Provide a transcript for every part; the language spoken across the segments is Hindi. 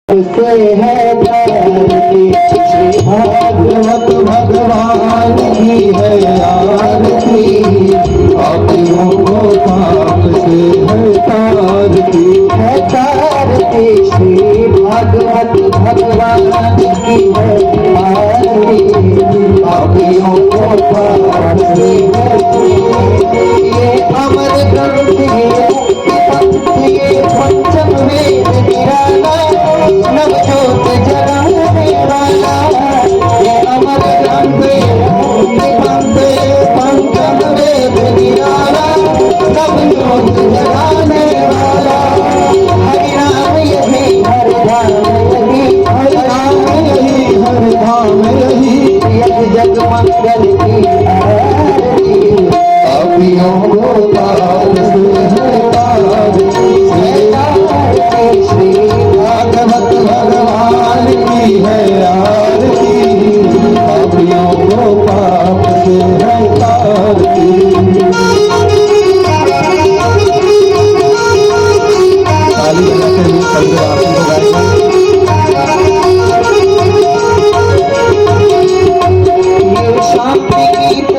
से है धरती, श्री भागवत भगवान की है आरती, पापियों को पाप से है तारती, श्री भागवत भगवान की है आरती, पापियों को पाप से है। ये अमर ग्रंथ ये पंचम वेद निराला, नवजोत जगाने वाला, ये अमर ग्रंथ पंचम वेद निराला, नवजोत जगाने वाला। हरि नाम यही हर धाम यही, हरि नाम यही हर धाम यही, यज्ञ जग मंगल की आरती, पापियों को पाप से है तारती, श्री भागवत भगवान की है आरती, पापियों को पाप से है तारती। ताली बजाते हुए संग आरती बजाएगा। ये शांति गीत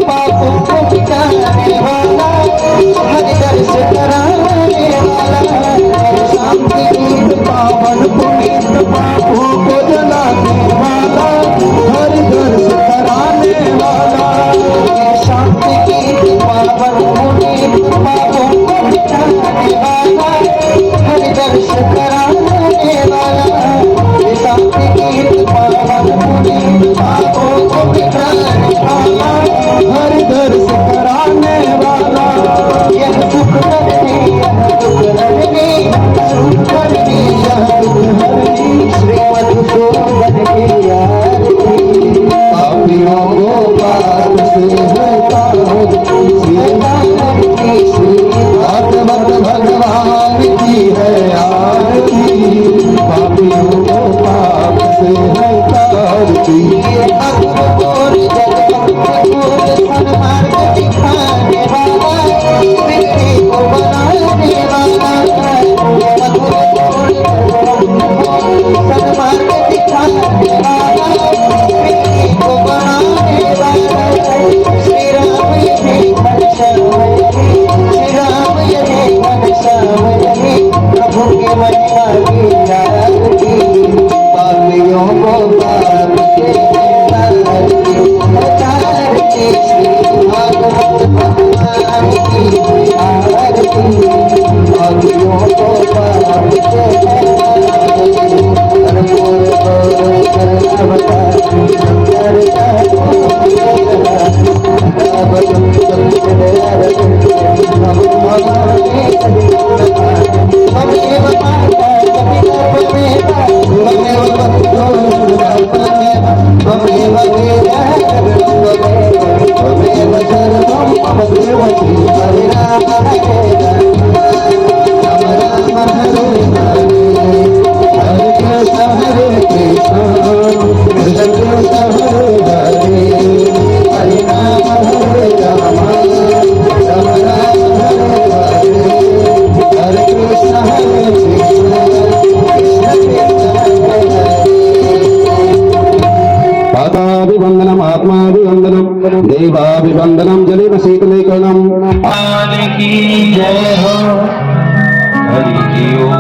पापों को मिटाने वाला, हर दर्श कराने वाला, शांति गीत पावन पुनीत पापों को जलाने वाला, हर दर्श कराने वाला, शांति गीत पावन पुनीत पापों को मिटाने वाला, हर दर्श कराने वाला, शांति गीत पावन पुनीत पापों को मिटाने वाला, हर दर्श कराने वाला। यह सुख करने यह दुख हरने, सुख करने यह दुख हरने, श्री मधुसूदन की आरती, पापियों को पाप से है तारती, श्री भागवत भगवान की है आरती, पापियों को पाप से है तारती। सन्मार्ग दिखाने वाला, बिगड़े को बनाने वाला, सन्मार्ग दिखाने वाला, बिगड़े को बनाने वाला, श्री राम यही घनश्याम, श्री राम यही घनश्याम, प्रभु की महिमा की आरती, पापियों को पाप से तारती, श्री भागवत भगवान की आरती, पापियों को पाप से पादाभिवंदनम आत्माभिवंदनम देवाभिवंदनम जलेन शीतलीकरणम। की जय हो, हरि की ओम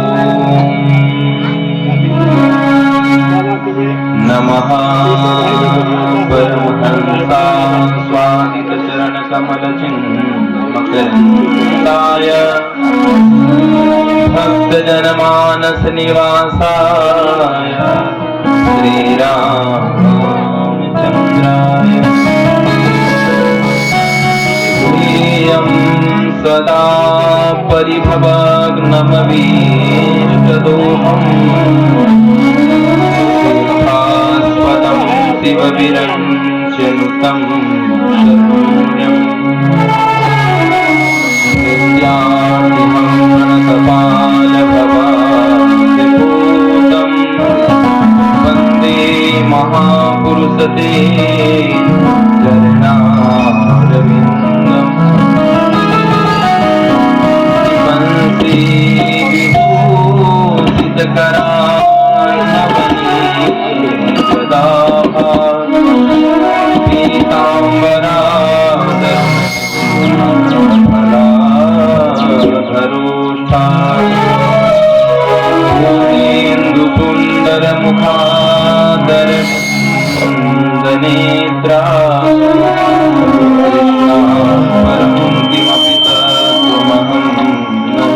नमः। परमहंसा स्वादित चरण कमल चिन्मकरन्दाय, भक्त जनमानस निवासाय, श्री रामचंद्राय सदा परिभवाग्नमवीर्षदोहम्, सुखास्पदं शिवविरञ्चनुतं शरण्यम्, नित्यान्तिहं प्रणतपालभवादिभूतं, वन्दे महापुरुषते चरणारविन्दम्। विभूषित सुंदर मुखादर नेत्रा परम किमपि तत्त्वमहं न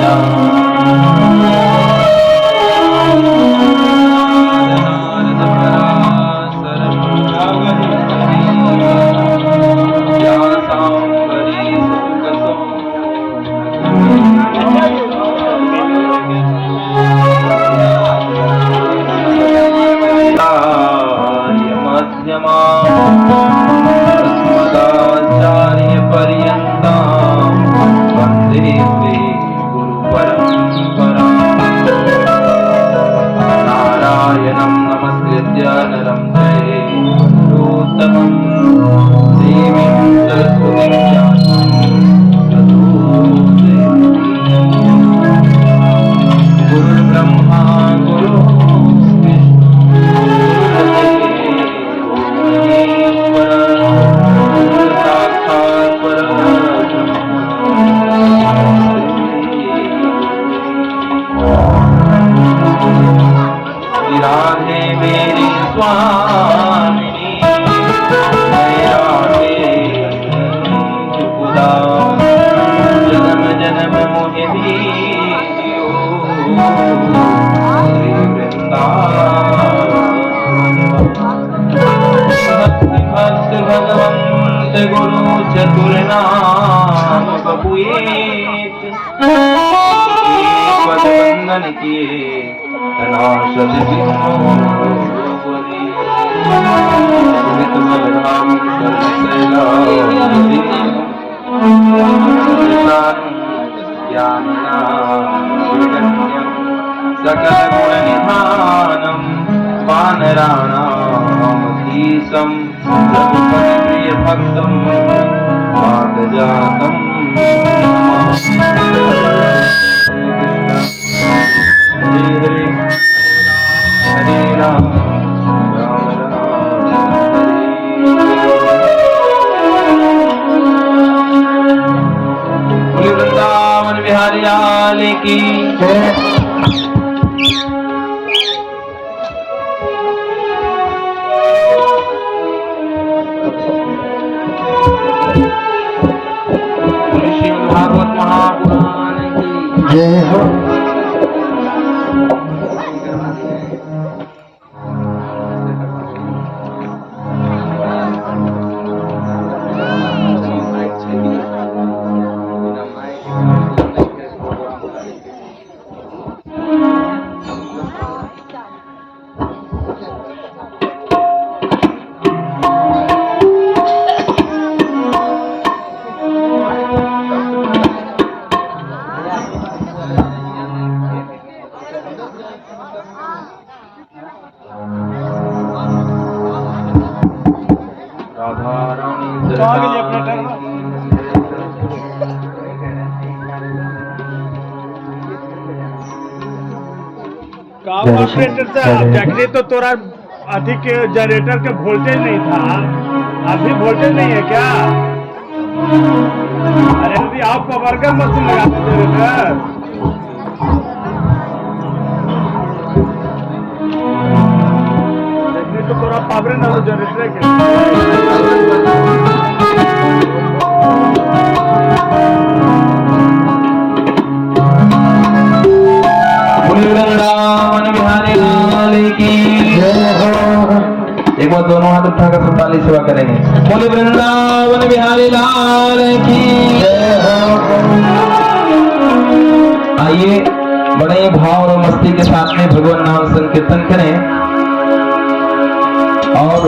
अस्मदाचार्य पर्यन्तां वन्दे गुरुपरम्परां नारायणं नमस्कृत्य नरं चैवोत्तमं देवीं सरस्वतीं व्यासं ततो जयति। गुरुर्ब्रह्मा राधे मेरी स्वामिनी राधे खुदा जन्म जन्म मोहि दीजियो श्री वृंदावन भक्त भक्त भगवंत गुरु चतुर नाम बबुएत पद बंधन किए तनाशद सकल गुण निधानम वानराणामधीशं रघुपति प्रिय भक्तम वागजातम हरे हरे हरे राम राम राम हरे बोले वृंदावन बिहारी लाल की बोले श्रीमद् भागवत महापुराण की जय हो। ऑपरेटर जगने तो तोरा अधिक जनरेटर के वोल्टेज नहीं था, अभी वोल्टेज नहीं है क्या? अरे अभी आप वर्कर मशीन लगाते जनरेटर जगने तो तोरा पावर ना हो जनरेटर के वृंदावन बिहारी लाल की एक बार दोनों हाथ उठाकर सब ताली सेवा करेंगे। बोले वृंदावन बिहारी लाल की। आइए बड़े भाव और मस्ती के साथ में भगवान नाम संकीर्तन करें और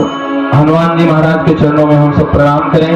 हनुमान जी महाराज के चरणों में हम सब प्रणाम करें।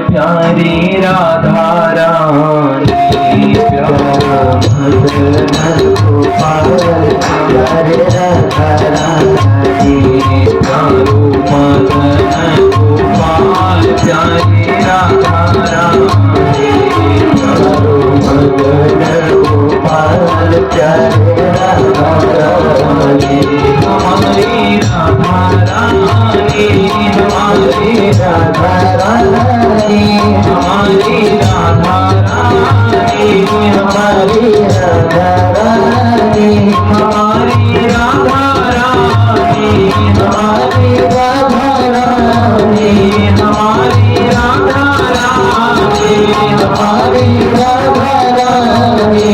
प्यारी राधा रानी प्यारो मदन गोपाल प्यारे राधा रानी प्यारो मदन गोपाल प्यारे राधा रानी प्यारो मदन गोपाल प्यारे राधा रानी हमारी राधा रानी हमारी राधा रानी हमारी राधा रानी हमारी राधा रानी हमारी राधा रानी हमारी राधा रानी हमारी राधा रानी हमारी राधा रानी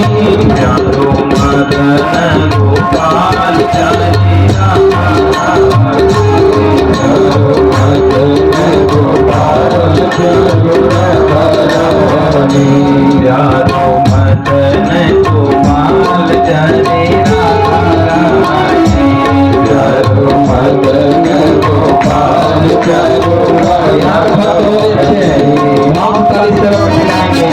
प्यारो मदन गोपाल प्यारी राधा रानी प्यारो मदन गोपाल प्यारो राधा रानी प्यारो मदन गोपाल प्यारी राधा रानी प्यारो मदन गोपाल प्यारो राधा रानी हम ताली से मिलाएंगे।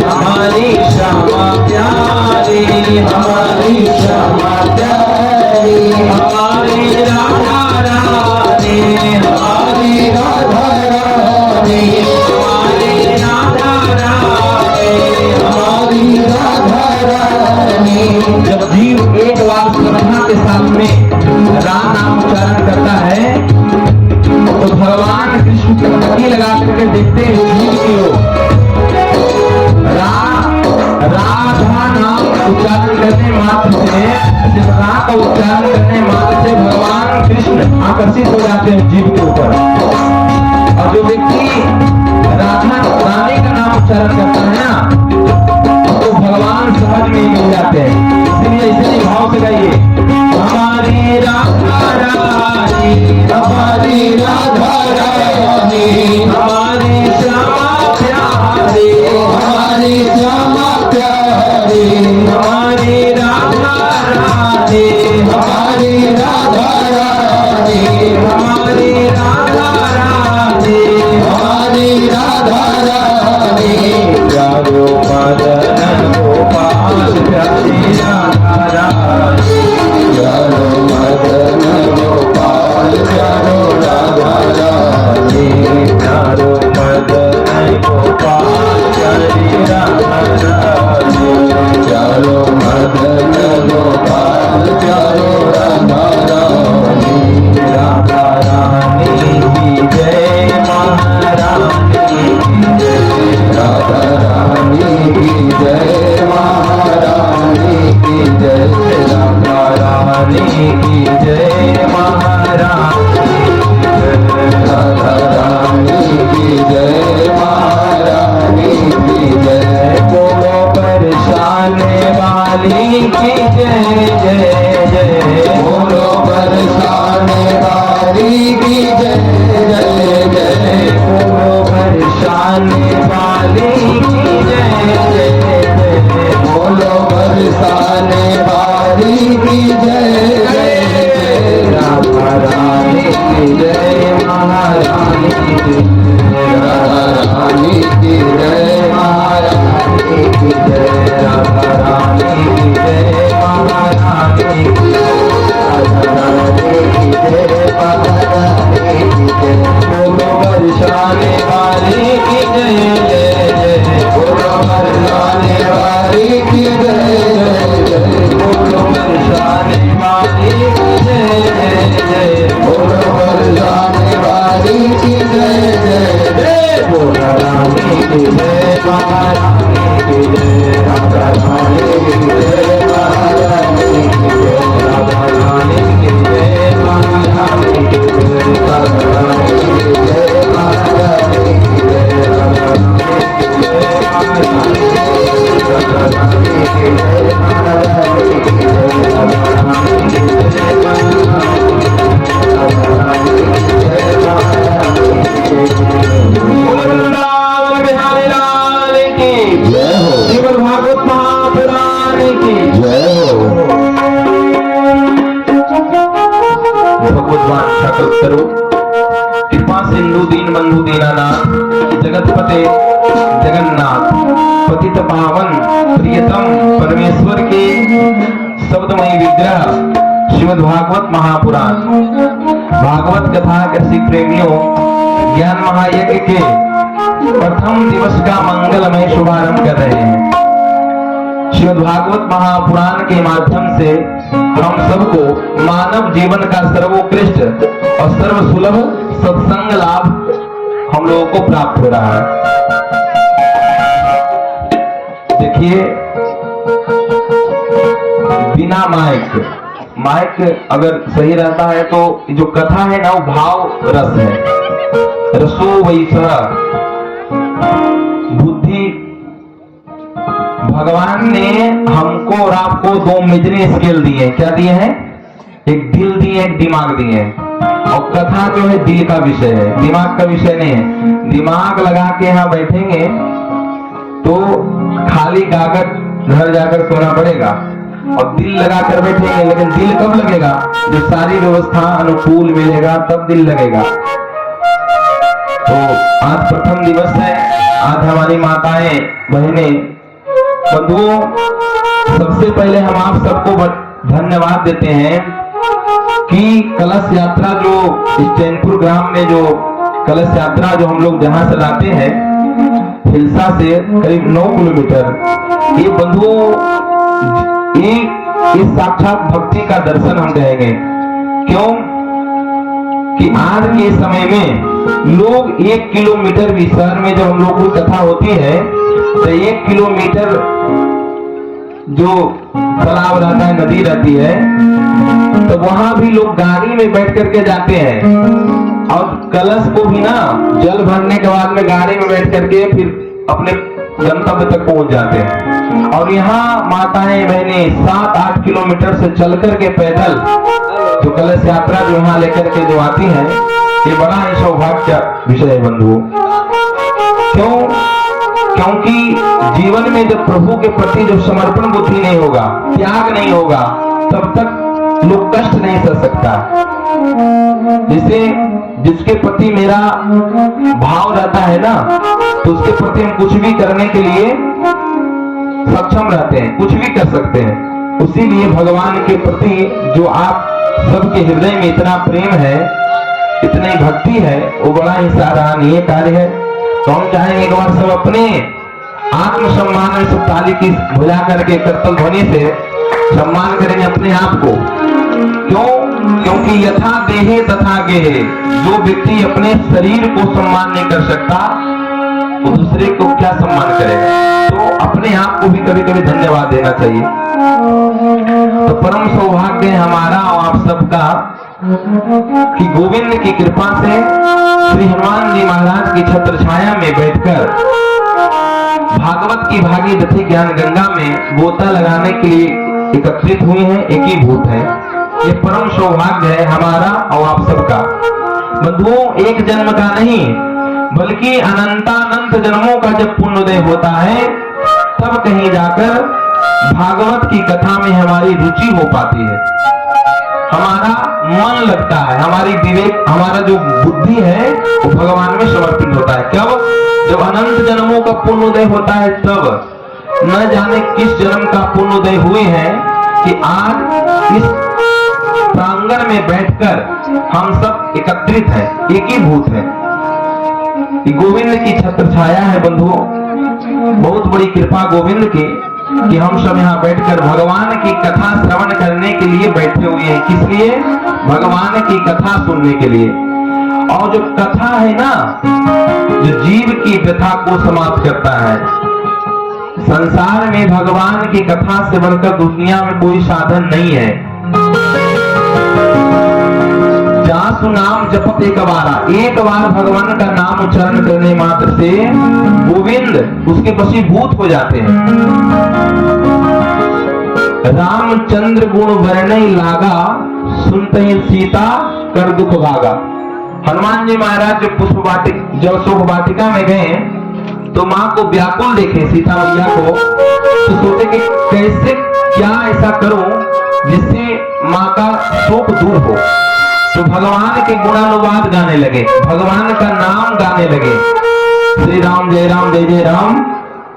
हमारी श्यामा प्यारी हमारी श्यामा प्यारी हमारी राधा रानी हमारी राधा रानी हमारी राधा रानी हमारी राधा रानी। जब जीव एक बार श्रद्धा के साथ में राम नाम उच्चारण करता है तो भगवान कृष्ण की डुबकी लगा करके देखते हैं जीव की ओर। राधा नाम उच्चारण करने मात्र से रा का उच्चारण करने मात्र से भगवान कृष्ण आकर्षित हो जाते हैं जीव के ऊपर। और जो व्यक्ति राधा रानी का नाम उच्चारण करता है ना तो भगवान समझ में मिल जाते हैं। इसलिए इसी भाव से गाइए हमारी राधा रानी हमारी राधा रानी हमारी श्यामा प्यारी हमारी श्यामा प्यारी हमारी राधा रानी हमारी राधा रानी हमारी राधा रानी हमारी राधा रानी प्यारो मदन गोपाल प्यारी राधा रानी प्यारो मदन गोपाल प्यारो राधा रानी प्यारो मदन गोपाल प्यारी राधा रानी प्यारो मदन गोपाल प्यारो राधा रानी राधा रानी की जय महारानी की जय राधा रानी की जय महारानी की जय राधा रानी की जय महारानी राधा रानी की जय महारानी की जय बोलो परेशान वाली की जय जय जय बोलो परेशान वाली की जय जय जय बोलो परेशान वाली की जय जय जय बोलो परेशान वाली की जय जय राधा रानी की जय महारानी की राधा रानी की जय महारानी की जय राधा रानी की जय महारानी की राधा रानी की जय महारानी की जय बोलो बरसाने वाली की जय जय जय बोलो बरसाने वाली की जय जय जय बोलो बरसाने वाली की जय जय जय बोलो बरसाने वाली की जय जय जय बोलो रानी की जय महारानी की जय राधा रानी की जय महारानी की जय राधा रानी की जय महारानी की जय राधा रानी की जय महारानी की जय राधा रानी की जय सिंधु दीन बंधु दीनानाथ जगतपते जगन्नाथ पतित पावन प्रियतम परमेश्वर के शब्दमयी विग्रह श्रीमद् भागवत महापुराण भागवत कथा के रसिक प्रेमियों ज्ञान महायज्ञ के प्रथम दिवस का मंगलमय शुभारंभ कर रहे हैं। श्रीमद् भागवत महापुराण के माध्यम से हम सबको मानव जीवन का सर्वोत्कृष्ट और सर्वसुलभ सत्संग लाभ हम लोगों को प्राप्त हो रहा है। देखिए, बिना माइक अगर सही रहता है तो जो कथा है ना वो भाव रस है। रसो वैसा बुद्धि, भगवान ने हमको और आपको दो मेजरिंग स्केल दिए। क्या दिए हैं? एक दिल दिए, एक दिमाग दिए। और कथा जो है दिल का विषय है, दिमाग का विषय नहीं है। दिमाग लगा के यहाँ बैठेंगे तो खाली कागज घर जाकर सोना पड़ेगा, और दिल लगा कर बैठेंगे, लेकिन दिल कब लगेगा? जब सारी व्यवस्था अनुकूल मिलेगा तब दिल लगेगा। तो आज प्रथम दिवस है। आज हमारी माताएं, बहनें, बंधुओं, सबसे पहले हम आप सबको धन्यवाद देते हैं कि कलश यात्रा जो इस चैनपुर ग्राम में जो कलश यात्रा जो हम लोग जहां से लाते हैं हिलसा से करीब 9 किलोमीटर, ये बंधुओं इस साक्षात भक्ति का दर्शन हम कहेंगे। क्यों कि आज के समय में लोग 1 किलोमीटर भी, शहर में जब हम लोग की कथा होती है तो 1 किलोमीटर जो तालाब रहता है, नदी रहती है, तो वहां भी लोग गाड़ी में बैठ करके जाते हैं, और कलश को भी ना जल भरने के बाद में गाड़ी में बैठ करके फिर अपने गंतव्य तक पहुंच जाते हैं। और यहाँ माताएं बहनें 7-8 किलोमीटर से चल करके पैदल जो कलश यात्रा जो यहाँ लेकर के जो आती है, ये बड़ा ही सौभाग्य विषय है बंधुओं। क्यों? क्योंकि जीवन में जब प्रभु के प्रति जो समर्पण बुद्धि नहीं होगा, त्याग नहीं होगा, तब तक लोग कष्ट नहीं सह सकता। जिसे जिसके प्रति मेरा भाव रहता है ना, तो उसके प्रति हम कुछ भी करने के लिए सक्षम रहते हैं, कुछ भी कर सकते हैं। उसीलिए भगवान के प्रति जो आप सबके हृदय में इतना प्रेम है, इतनी भक्ति है, वो बड़ा ही सराहनीय कार्य है। तो हम चाहेंगे एक बार सब अपने आत्मसम्मान में सब ताली की बजा करके करतल ध्वनि से सम्मान करेंगे अपने आप को। क्यों? क्योंकि यथा देहे तथा गेहे, जो व्यक्ति अपने शरीर को सम्मान नहीं कर सकता वो दूसरे को क्या सम्मान करेगा? तो अपने आप को भी कभी कभी धन्यवाद देना चाहिए। तो परम सौभाग्य है हमारा और आप सबका कि गोविंद की कृपा से श्री हनुमान जी महाराज की छत्र छाया में बैठकर भागवत की भागीरथी ज्ञान गंगा में गोता लगाने के लिए एकत्रित हुए हैं, एकीभूत है। ये परम सौभाग्य है हमारा और आप सबका। बंधुओं, एक जन्म का नहीं बल्कि अनंतानंत जन्मों का जब पुण्योदय होता है, तब कहीं जाकर भागवत की कथा में हमारी रुचि हो पाती है, हमारा मन लगता है, हमारी विवेक, हमारा जो बुद्धि है वो भगवान में समर्पित होता है। कब? जब अनंत जन्मों का पुण्योदय होता है, तब न जाने किस जन्म का पुण्योदय हुए हैं कि आज इस प्रांगण में बैठकर हम सब एकत्रित हैं, एकीभूत हैं। गोविंद की छत्र छाया है बंधुओं, बहुत बड़ी कृपा गोविंद की कि हम सब यहाँ बैठकर भगवान की कथा श्रवण करने के लिए बैठे हुए हैं। किस लिए? भगवान की कथा सुनने के लिए। और जो कथा है ना, जो जीव की व्यथा को समाप्त करता है। संसार में भगवान की कथा से बढ़कर दुनिया में कोई साधन नहीं है। जासु नाम जपत एक बार भगवान का नाम उच्चारण करने मात्र से गोविंद उसके वशीभूत हो जाते हैं। रामचंद्र गुण वर्णय लागा, सुनते ही सीता कर दुख भागा। हनुमान जी महाराज जब शोक वाटिका में गए तो माँ को व्याकुल देखे, सीता मैया को, तो सोचे कि कैसे क्या ऐसा करूं जिससे माँ का शोक दूर हो। तो भगवान के गुणानुवाद गाने लगे, भगवान का नाम गाने लगे, श्री राम जय जय राम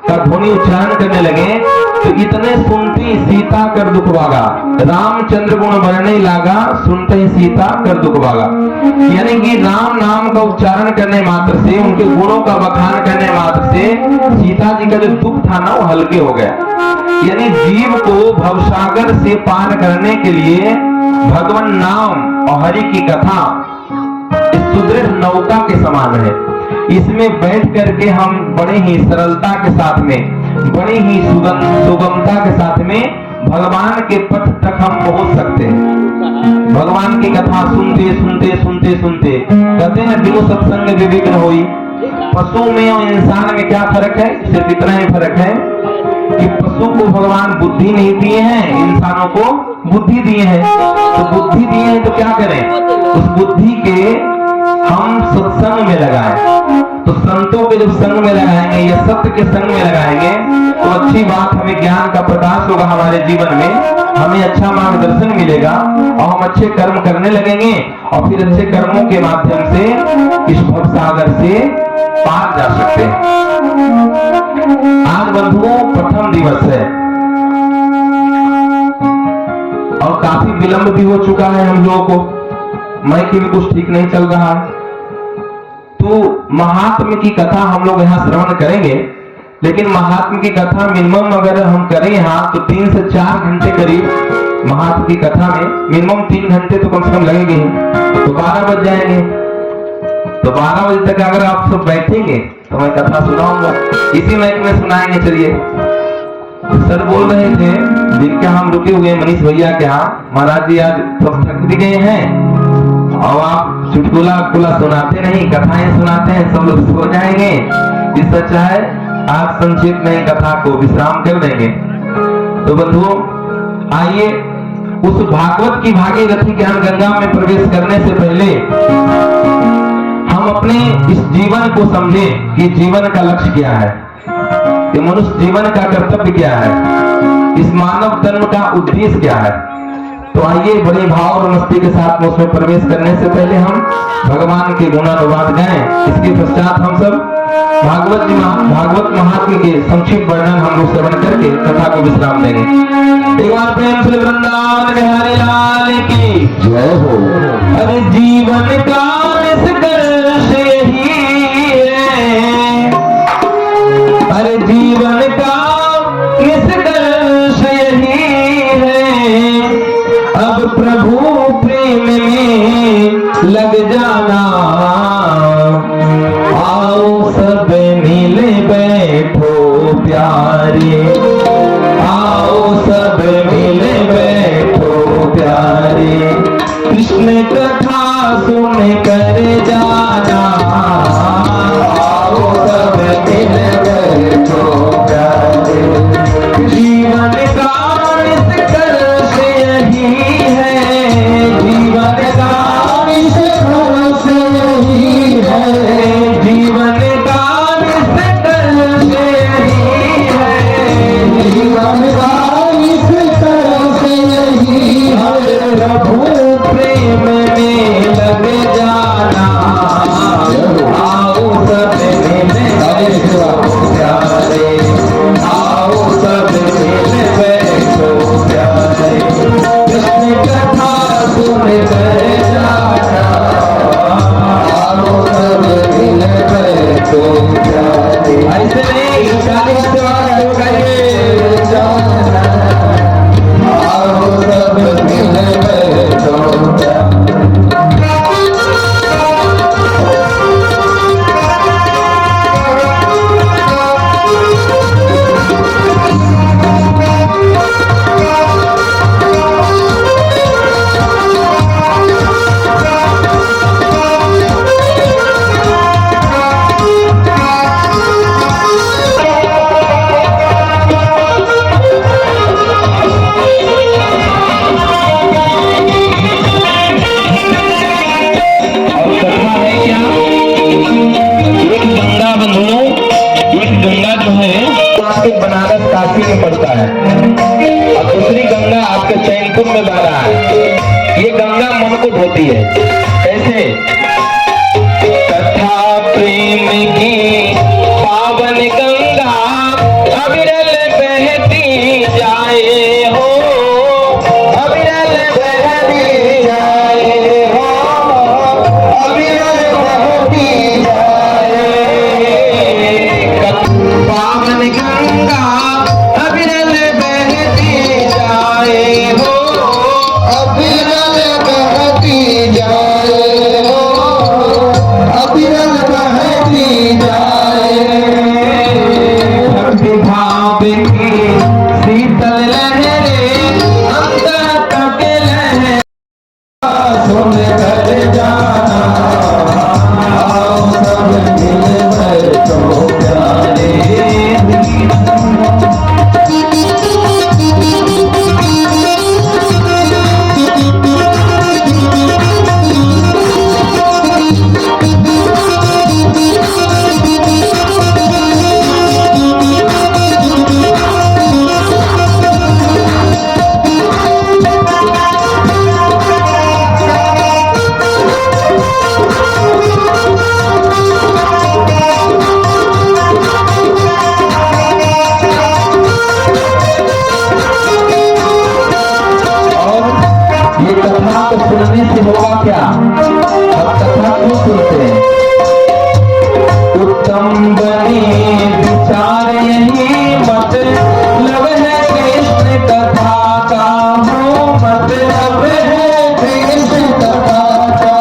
का ध्वनि उच्चारण करने लगे। तो इतने सुनती सीता कर दुख भागा, रामचंद्र गुण बढ़ने लागा, सुनते ही सीता कर दुख भागा। यानी कि राम नाम का उच्चारण करने मात्र से, उनके गुणों का बखान करने मात्र से सीता जी का जो दुख था ना वो हल्के हो गया। यानी जीव को भवसागर से पार करने के लिए भगवान नाम और हरि की कथा इस सुदृढ़ नौका के समान है। इसमें बैठ करके हम बड़े ही सरलता के साथ में, बड़ी ही सुगमता के साथ में भगवान के पथ तक हम पहुंच सकते हैं। भगवान की कथा सुनते सुनते सुनते सुनते कहते हैं बिनु सत्संग विविघ्न होई। पशु में और इंसान में क्या फर्क है? सिर्फ इतना ही फर्क है कि पशु को भगवान बुद्धि नहीं दिए हैं, इंसानों को बुद्धि दिए हैं। तो बुद्धि दिए हैं तो क्या करें? उस बुद्धि के हम सत्संग में लगाएं। तो संतों के जब संग में लगाएंगे या सत्य के संग में लगाएंगे तो अच्छी बात, हमें ज्ञान का प्रकाश होगा हमारे जीवन में, हमें अच्छा मार्गदर्शन मिलेगा और हम अच्छे कर्म करने लगेंगे और फिर अच्छे कर्मों के माध्यम से इस भवसागर से पार जा सकते हैं। आज बंधुओं प्रथम दिवस है और काफी विलंब भी हो चुका है हम लोगों को, मैं की भी कुछ ठीक नहीं चल रहा है। तो महात्म की कथा हम लोग यहाँ श्रवण करेंगे, लेकिन महात्म की कथा मिनिमम अगर हम करें यहाँ तो 3 से 4 घंटे करीब महात्म की कथा में, मिनिमम 3 घंटे तो कम से कम लगेंगे ही। तो 12 बज जाएंगे। तो 12 बजे तक अगर आप सब बैठेंगे तो मैं कथा सुनाऊंगा, इसी माइक में सुनाएंगे। चलिए, सर बोल रहे थे जिनके हम रुके हुए मनीष भैया के यहाँ, महाराज जी आज सब थक भी गए हैं और आप चुटकुला सुनाते नहीं, कथाएं सुनाते हैं, सब लोग सो जाएंगे। इस अच्छा है आज संक्षिप्त में कथा को विश्राम कर देंगे। तो बंधुओं आइए उस भागवत की भागीरथी ज्ञान गंगा में प्रवेश करने से पहले हम अपने इस जीवन को समझें कि जीवन का लक्ष्य क्या है, कि मनुष्य जीवन का कर्तव्य क्या है, इस मानव जन्म का उद्देश्य क्या है। तो आइए बड़े भाव और मस्ती के साथ में उसमें प्रवेश करने से पहले हम भगवान के गुणानुवाद गाएं। इसके पश्चात हम सब भागवत महात्म्य के संक्षिप्त वर्णन हम लोग श्रवण करके कथा को विश्राम देंगे। एक बार प्रेम से वृंदावन बिहारी लाल की जय हो। अरे जीवन का निष्कर्ष यही है, अरे जीवन का निष्कर्ष यही है, अब प्रभु प्रेम में लग जाना, आओ सब मिले बैठो प्यारे, आओ सब मिले बैठो प्यारे, कृष्ण कथा सुन कर जाना, आओ सब मिले बैठो प्यारे, जीवन का निष्कर्ष यही है, जीवन का निष्कर्ष यही है, जीवन का निष्कर्ष यही है, जीवन का निष्कर्ष यही है, प्रभु प्रेम में लग जाना, आओ सब मिले बैठो प्यारे, आओ सब मिले बैठो प्यारे, कृष्ण कथा सुन कर जाना, आओ सब मिले बैठो प्यारे। ऐसे नहीं गाली जाना, आओ सब मिले बैठो प्यारे। बनारस काशी में पड़ता है और दूसरी गंगा आपके चैनपुर में बह रहा है। ये गंगा गंगा मन को धोती है। कैसे? कथा प्रेम की पावन गंगा अविरल बहती जाए हो, अविरल बहती जाए हो, अविरल बहती जाए। पावन गंगा अविरल बहती जाए हो, अविरल बहती जाए हो, अविरल बहती जाए। भक्ति भाव की शीतल लहरें अंतर तक लहरें सुन कर जाना, आओ सब मिल बैठो प्यारे। ये कथा को सुनने से होगा क्या? अब कथा क्यों सुनते हैं? उत्तम बने विचार यही मतलब है कृष्ण कथा का, हो मतलब है कृष्ण कथा का,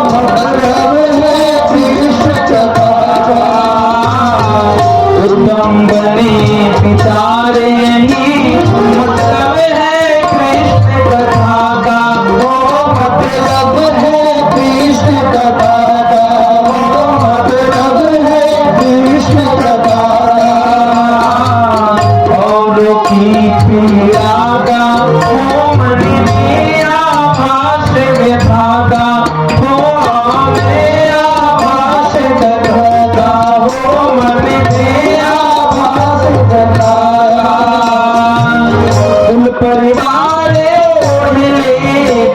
मतलब है कृष्ण कथा का। उत्तम बने विचार यही मतलब है कृष्ण कथा का, हो मतलब है कृष्ण कथा का, मतलब है कृष्ण कथा का। और की पीड़ा का हो मन में आभास में भागा, हो में आभास का, हो मन में आभास का। कुल परिवार ओढ़ले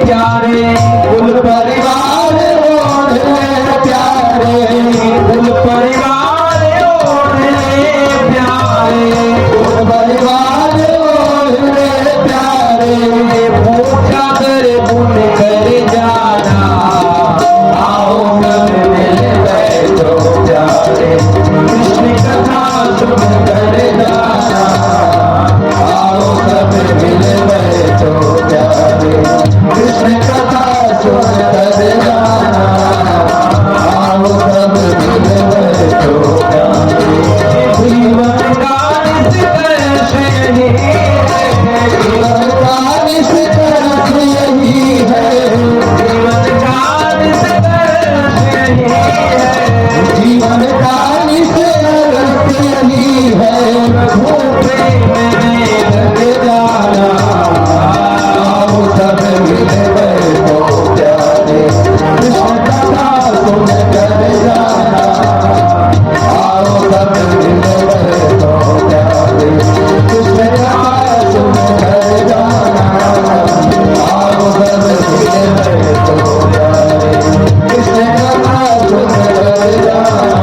प्यारे, कुल परिवार ओढ़ले प्यारे, कुल परिवार ओढ़ले प्यारे, कुल परिवार ओढ़ले प्यारे। पूछा कर बुन कर जाना, आओ सब मिल बैठो प्यारे, कृष्ण कथा सुन कर जाना, आओ सब मिल बैठो प्यारे, कृष्ण कथा सुन कर जाना। आओ सब मिल बैठो प्यारे। जीवन का निष्कर्ष यही है, जीवन का निष्कर्ष यही है, जीवन का निष्कर्ष यही है। जीवन का निष्कर्ष यही है। प्रभु प्रेम में लग जाना, आओ सब मिल बैठो प्यारे, कृष्ण कथा सुन कर जाना। आओ सब मिल बैठो प्यारे, कृष्ण कथा सुन कर जाना। आओ सब मिल बैठो प्यारे, कृष्ण कथा सुन कर जाना।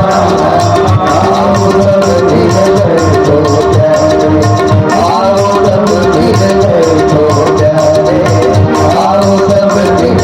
आओ सब मिल बैठो प्यारे, आओ सब मिल बैठो प्यारे, आओ सब मिल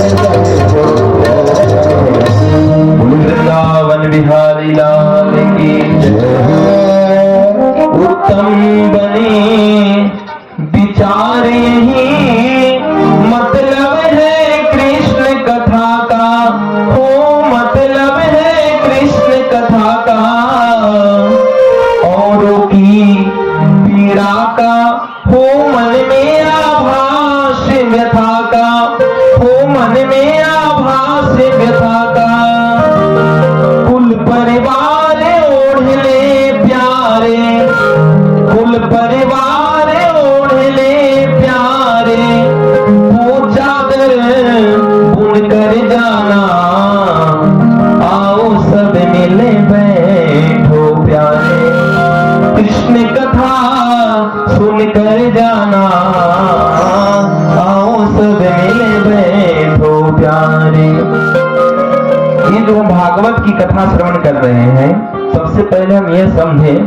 कथा श्रवण कर रहे हैं, सबसे पहले हम ये समझें,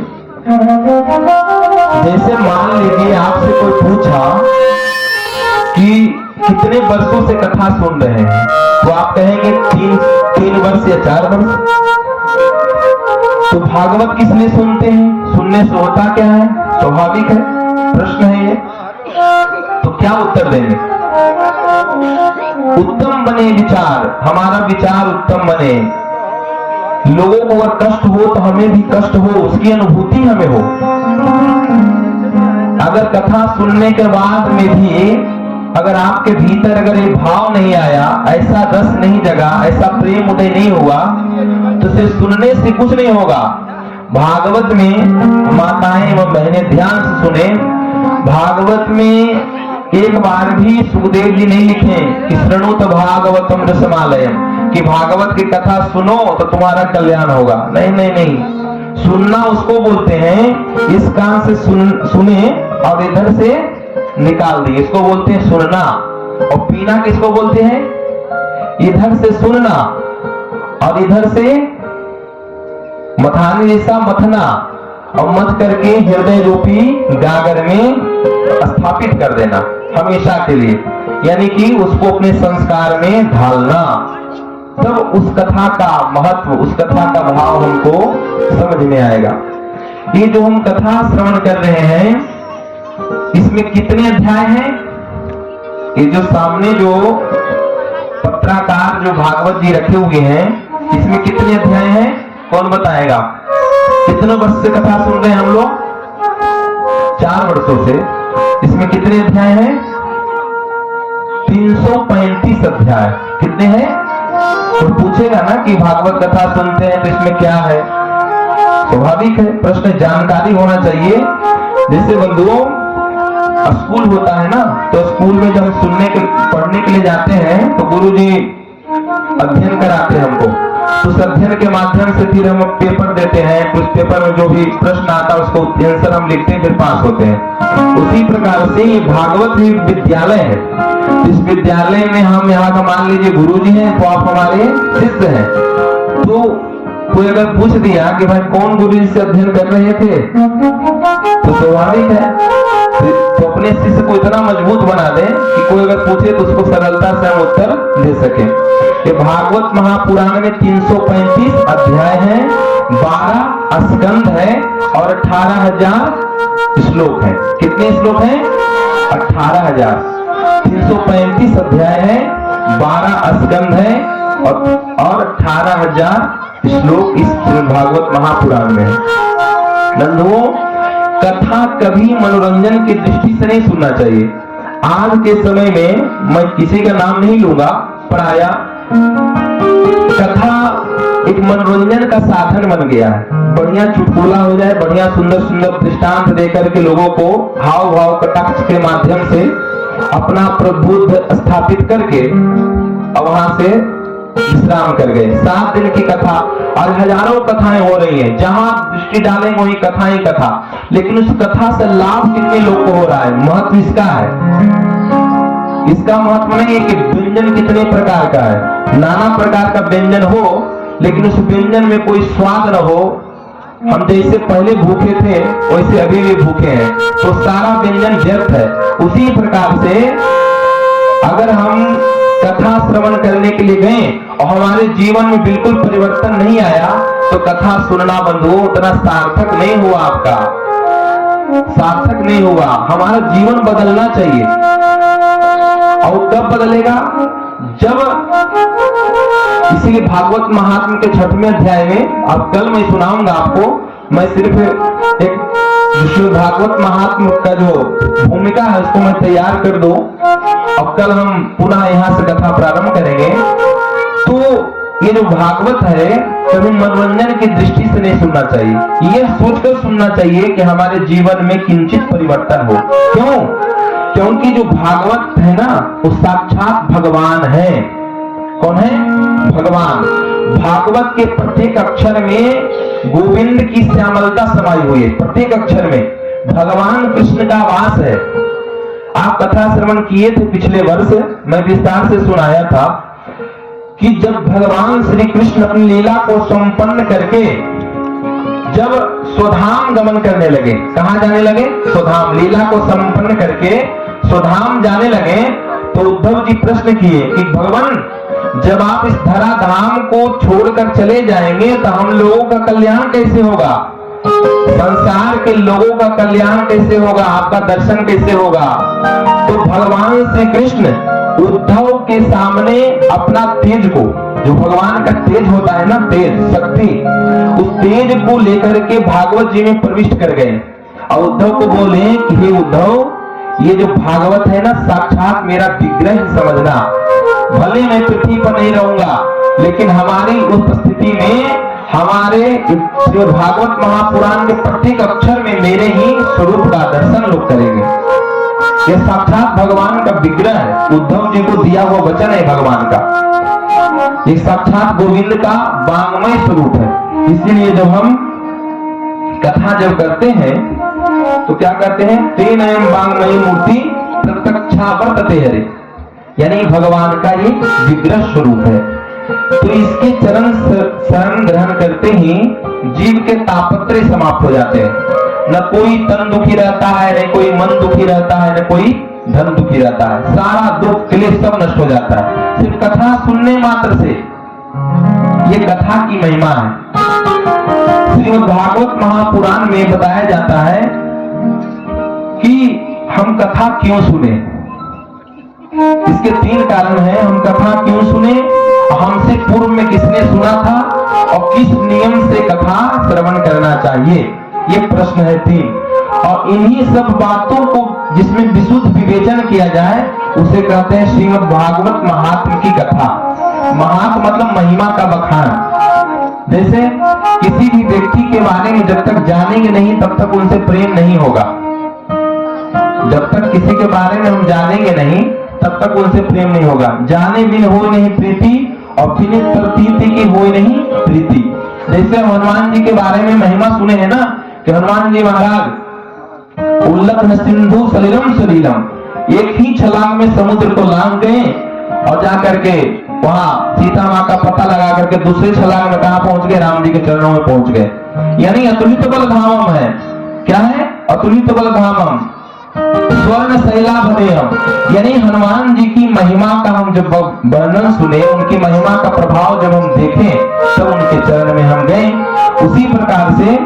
जैसे मान लीजिए आपसे कोई पूछा कि कितने वर्षों से कथा सुन रहे हैं, तो आप कहेंगे 3 वर्ष या 4 वर्ष। तो भागवत किस लिए सुनते हैं? सुनने से होता क्या है? स्वाभाविक है, प्रश्न है ये। तो क्या उत्तर देंगे? उत्तम बने विचार, हमारा विचार उत्तम बने, लोगों को अगर कष्ट हो तो हमें भी कष्ट हो, उसकी अनुभूति हमें हो। अगर कथा सुनने के बाद में भी अगर आपके भीतर अगर ये भाव नहीं आया, ऐसा रस नहीं जगा, ऐसा प्रेम उदय नहीं हुआ, तो सिर्फ सुनने से कुछ नहीं होगा। भागवत में माताएं एवं बहनें ध्यान से सुने, भागवत में एक बार भी सुखदेव जी नहीं लिखे कि श्रृणुत भागवतम रसमालयम, कि भागवत की कथा सुनो तो तुम्हारा कल्याण होगा। नहीं नहीं नहीं, सुनना उसको बोलते हैं इस कान से सुने और इधर से निकाल दिए, इसको बोलते हैं सुनना। और पीना किसको बोलते हैं? इधर से सुनना और इधर से मथानी जैसा मथना, और मथ करके हृदय रूपी गागर में स्थापित कर देना हमेशा के लिए, यानी कि उसको अपने संस्कार में ढालना। तब उस कथा का महत्व, उस कथा का भाव हमको समझ में आएगा। ये जो हम कथा श्रवण कर रहे हैं, इसमें कितने अध्याय हैं? ये जो सामने जो पत्राकार जो भागवत जी रखे हुए हैं, इसमें कितने अध्याय हैं? कौन बताएगा? कितने वर्ष से कथा सुन रहे हैं हम लोग? 4 वर्षों से। इसमें कितने अध्याय हैं? 335 अध्याय। कितने हैं? तो पूछेगा ना कि भागवत कथा सुनते हैं तो इसमें क्या है? स्वाभाविक है, प्रश्न जानकारी होना चाहिए। जैसे बंधुओं, स्कूल होता है ना, तो स्कूल में जब हम पढ़ने के लिए जाते हैं तो गुरुजी अध्ययन कराते हैं हमको, तो उस अध्ययन के माध्यम से फिर हम पेपर देते हैं, उस पेपर में जो भी प्रश्न आता है उसको आंसर हम लिखते हैं, फिर पास होते हैं। उसी प्रकार से ये भागवत भी विद्यालय है। इस विद्यालय में हम यहाँ का मान लीजिए गुरुजी हैं, तो आप हमारे शिष्य हैं। तो कोई अगर पूछ दिया कि भाई कौन गुरुजी से अध्ययन कर रहे थे, तो स्वाभाविक है तो अपने शिष्य को इतना मजबूत बना दें कि कोई अगर पूछे तो उसको सरलता से हम उत्तर दे सके। ये भागवत महापुराण में 335 अध्याय हैं, 12 स्कंद है और 18,000 श्लोक है। कितने श्लोक हैं? 18,000। 335 अध्याय है, 12 स्कंद है और 18,000 श्लोक इस भागवत महापुराण में है। बंधुओं, कथा कभी मनोरंजन की दृष्टि से नहीं सुनना चाहिए। आज के समय में मैं किसी का नाम नहीं लूंगा, प्राय कथा एक मनोरंजन का साधन बन गया है। बढ़िया चुटकुला हो जाए, बढ़िया सुंदर सुंदर दृष्टांत देकर के लोगों को हाव भाव कटाक्ष के माध्यम से अपना प्रबुद्ध स्थापित करके वहां से विश्राम कर गए। 7 दिन की कथा और हजारों कथाएं हो रही हैं, जहां दृष्टि डालेंगे वही कथा ही कथा। लेकिन उस कथा से लाभ कितने लोग को हो रहा है? महत्व इसका है। इसका महत्व नहीं है कि व्यंजन कितने प्रकार का है, नाना प्रकार का व्यंजन हो, लेकिन उस व्यंजन में कोई स्वाद न हो। हम जैसे पहले भूखे थे वैसे अभी भी भूखे हैं, तो सारा व्यंजन व्यर्थ है। उसी प्रकार से अगर हम कथा श्रवण करने के लिए गए और हमारे जीवन में बिल्कुल परिवर्तन नहीं आया, तो कथा सुनना बंधुओं उतना सार्थक नहीं हुआ, आपका सार्थक नहीं हुआ। हमारा जीवन बदलना चाहिए। और कब बदलेगा? जब इसीलिए भागवत महात्म्य के 6वें अध्याय में, अब कल मैं सुनाऊंगा आपको, मैं सिर्फ एक विष्णु भागवत महात्म्य का जो भूमिका है उसको मैं तैयार कर दूं, अब कल हम पुनः यहाँ से कथा प्रारंभ करेंगे। तो ये जो भागवत है कभी मनोरंजन की दृष्टि से नहीं सुनना चाहिए, ये सोचकर सुनना चाहिए कि हमारे जीवन में किंचित परिवर्तन हो। क्यों? क्योंकि जो भागवत है ना, वो साक्षात भगवान है। कौन है? भगवान। भागवत के प्रत्येक अक्षर में गोविंद की श्यामलता समाई हुई है। प्रत्येक अक्षर में भगवान कृष्ण का वास है। आप कथा श्रवण किए थे पिछले वर्ष, मैं विस्तार से सुनाया था कि जब भगवान श्री कृष्ण अपनी लीला को संपन्न करके जब स्वधाम गमन करने लगे, कहां जाने लगे? स्वधाम। लीला को संपन्न करके स्वधाम जाने लगे तो उद्धव जी प्रश्न किए कि भगवान, जब आप इस धराधाम को छोड़कर चले जाएंगे तो हम लोगों का कल्याण कैसे होगा? संसार के लोगों का कल्याण कैसे होगा? आपका दर्शन कैसे होगा? तो भगवान श्री कृष्ण उद्धव के सामने अपना तेज को, जो भगवान का तेज होता है ना, तेज शक्ति, उस तेज को लेकर के भागवत जी में प्रविष्ट कर गए और उद्धव को बोले कि हे उद्धव, ये जो भागवत है ना, साक्षात मेरा विग्रह समझना। भले मैं पृथ्वी पर नहीं रहूंगा, लेकिन हमारी उपस्थिति में हमारे श्रीमद् भागवत महापुराण के प्रत्येक अक्षर में मेरे ही स्वरूप का दर्शन लोग करेंगे। ये साक्षात भगवान का विग्रह है, उद्धव जी को दिया हुआ वचन है भगवान का। ये साक्षात गोविंद का वांगमय स्वरूप है। इसीलिए जब हम कथा जब करते हैं तो क्या कहते हैं? तेन एवं वांगमयी मूर्ति प्रत्यक्षा वर्तते हरे, यानी भगवान का ये विग्रह स्वरूप है। तो इसके चरण शरण ग्रहण करते ही जीव के तापत्रय समाप्त हो जाते हैं। न कोई तन दुखी रहता है, न कोई मन दुखी रहता है, न कोई धन दुखी रहता है। सारा दुख क्लेश सब नष्ट हो जाता है सिर्फ कथा सुनने मात्र से। ये कथा की महिमा है। श्रीमद् भागवत महापुराण में बताया जाता है कि हम कथा क्यों सुने। इसके 3 कारण हैं। हम कथा क्यों सुने, हमसे पूर्व में किसने सुना था और किस नियम से कथा श्रवण करना चाहिए, ये प्रश्न है 3। और इन्हीं सब बातों को जिसमें विशुद्ध विवेचन किया जाए उसे कहते हैं श्रीमद् भागवत महात्म की कथा। महात्म मतलब महिमा का बखान। जैसे किसी भी व्यक्ति के बारे में जब तक जानेंगे नहीं तब तक उनसे प्रेम नहीं होगा। जब तक किसी के बारे में हम जानेंगे नहीं तब तक उनसे प्रेम नहीं होगा। जाने बिन हो नहीं प्रीति और फिनित प्रतीति की हो नहीं प्रीति। जैसे हनुमान जी के बारे में महिमा सुने हैं ना कि हनुमान जी महाराज उल्लखन सिंधु सलिलम सलीलम, एक ही छलांग में समुद्र को लांग गए और जाकर के वहां सीता माँ का पता लगा करके दूसरे छलांग में कहा पहुंच गए? राम जी के चरणों में पहुंच गए। यानी अतुलित बल धामम है। क्या है? अतुलित बल धामम स्वर्ण शैलाभदेयम। यानी हनुमान जी की महिमा का हम जब वर्णन सुने, उनकी महिमा का प्रभाव जब हम देखें तब उनके चरण में हम गए। उसी प्रकार से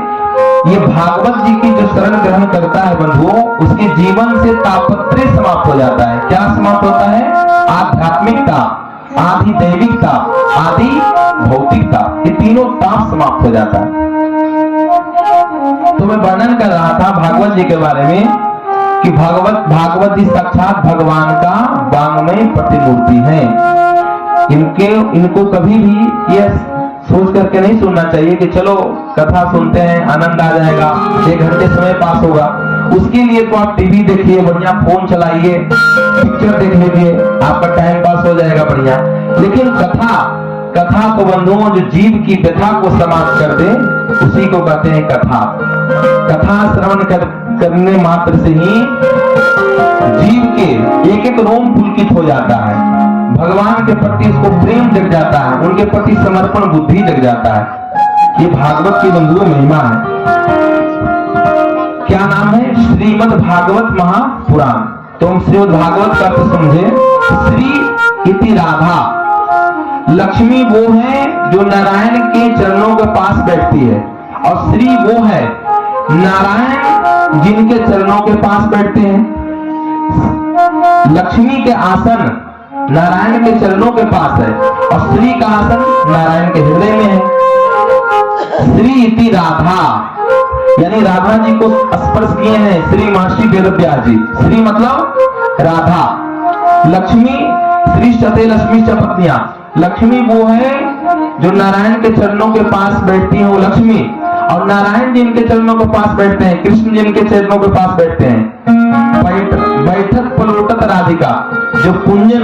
ये भागवत जी की जो शरण ग्रहण करता है बंधुओं, उसके जीवन से तापत्रय समाप्त हो जाता है। क्या समाप्त होता है? आध्यात्मिकता, आदि दैविकता, आदि भौतिकता, ये तीनों ताप समाप्त हो जाता है। तो मैं वर्णन कर रहा था भागवत जी के बारे में कि भागवत जी साक्षात भगवान का वांगमय प्रतिमूर्ति है। इनको कभी भी ये सोच करके नहीं सुनना चाहिए कि चलो कथा सुनते हैं, आनंद आ जाएगा, 1 घंटे समय पास होगा। उसके लिए तो आप टीवी देखिए, बढ़िया फोन चलाइए, पिक्चर देख लीजिए, आपका टाइम पास हो जाएगा बढ़िया। लेकिन कथा तो बंधुओं जो जीव की व्यथा को समाप्त कर दे उसी को कहते हैं कथा। कथा श्रवण करने मात्र से ही जीव के एक रोम पुलकित हो जाता है। भगवान के प्रति उसको प्रेम जग जाता है, उनके प्रति समर्पण बुद्धि जग जाता है। ये भागवत की बंधुओं महिमा है। क्या नाम है? श्रीमद् भागवत महापुराण। तो हम श्रीमद् भागवत का अर्थ समझे। श्री इति राधा, लक्ष्मी वो है जो नारायण के चरणों के पास बैठती है, और श्री वो है नारायण जिनके चरणों के पास बैठते हैं। लक्ष्मी के आसन नारायण के चरणों के पास है और श्री का आसन नारायण के हृदय में है। श्री इति राधा, यानी राधा जी को स्पर्श किए हैं श्री महर्षि वेदव्यास जी। श्री मतलब राधा। लक्ष्मी, श्री सते लक्ष्मी च पत्नियां। लक्ष्मी वो है जो नारायण के चरणों के पास बैठती है, वो लक्ष्मी। और नारायण जिनके चरणों के पास बैठते हैं, कृष्ण जिनके चरणों के पास बैठते हैं। बैठक पलोटत राधिका, जो पुण्य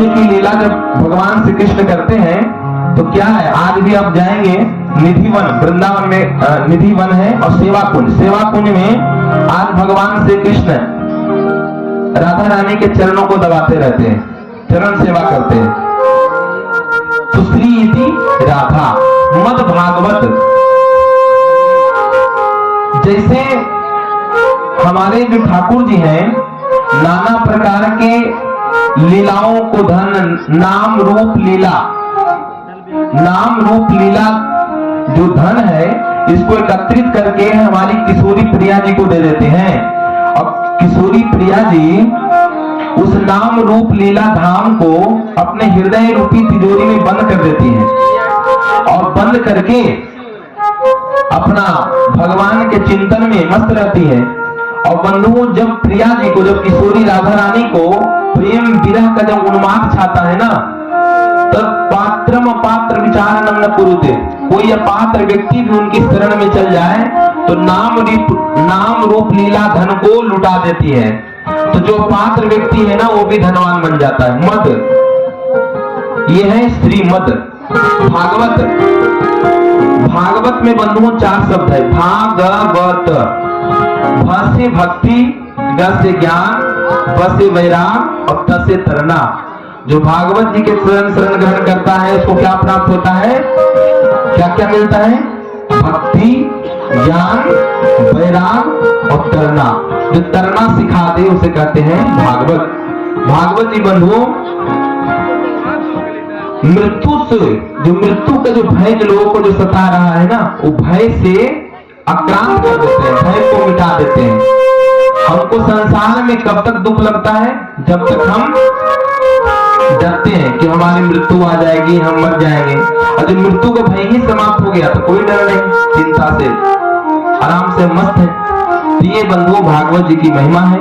की लीला जब भगवान श्री कृष्ण करते हैं तो क्या है, आज भी आप जाएंगे निधिवन, वृंदावन में निधिवन है और सेवा कुंज में आज भगवान श्री कृष्ण राधा रानी के चरणों को दबाते रहते हैं, चरण सेवा करते हैं। सुश्री इति राधा। मद भागवत, जैसे हमारे जो ठाकुर जी हैं नाना प्रकार के लीलाओं को धन, नाम रूप लीला, नाम रूप लीला जो धन है इसको एकत्रित करके हमारी किशोरी प्रिया जी को दे देते हैं। अब किशोरी प्रिया जी उस नाम रूप लीला धाम को अपने हृदय रूपी तिजोरी में बंद कर देती हैं और बंद करके अपना भगवान के चिंतन में मस्त रहती है। और बंधुओं, जब प्रिया जी को, जब किशोरी राधा रानी को प्रेम विरह का जब उन्माद छाता है ना, तब पात्रम अपात्र विचारणम न कुरुते, कोई अपात्र व्यक्ति भी उनकी शरण में चल जाए तो नाम रूप लीला धन को लुटा देती है। तो जो पात्र व्यक्ति है ना वो भी धनवान बन जाता है। मद, ये है श्रीमद भागवत। भागवत में बंधुओं 4 शब्द है। भागवत, भ से भक्ति, ग से ज्ञान, ब से वैराग और त से तरना। जो भागवत जी के शरण ग्रहण करता है उसको क्या प्राप्त होता है, क्या क्या मिलता है? भक्ति, ज्ञान, वैराग और तरना। जो तरना सिखा दे उसे कहते हैं भागवत। भागवत जी बंधुओं, मृत्यु से, जो मृत्यु का जो भय जो लोगों को जो सता रहा है ना, वो भय से आक्रांत कर देते हैं, भय को मिटा देते हैं। हमको संसार में कब तक दुख लगता है? जब तक हम डरते हैं कि हमारी मृत्यु आ जाएगी, हम मर जाएंगे। और जब मृत्यु का भय ही समाप्त हो गया तो कोई डर नहीं, चिंता से आराम से मस्त है। तो ये बंधुओं भागवत जी की महिमा है।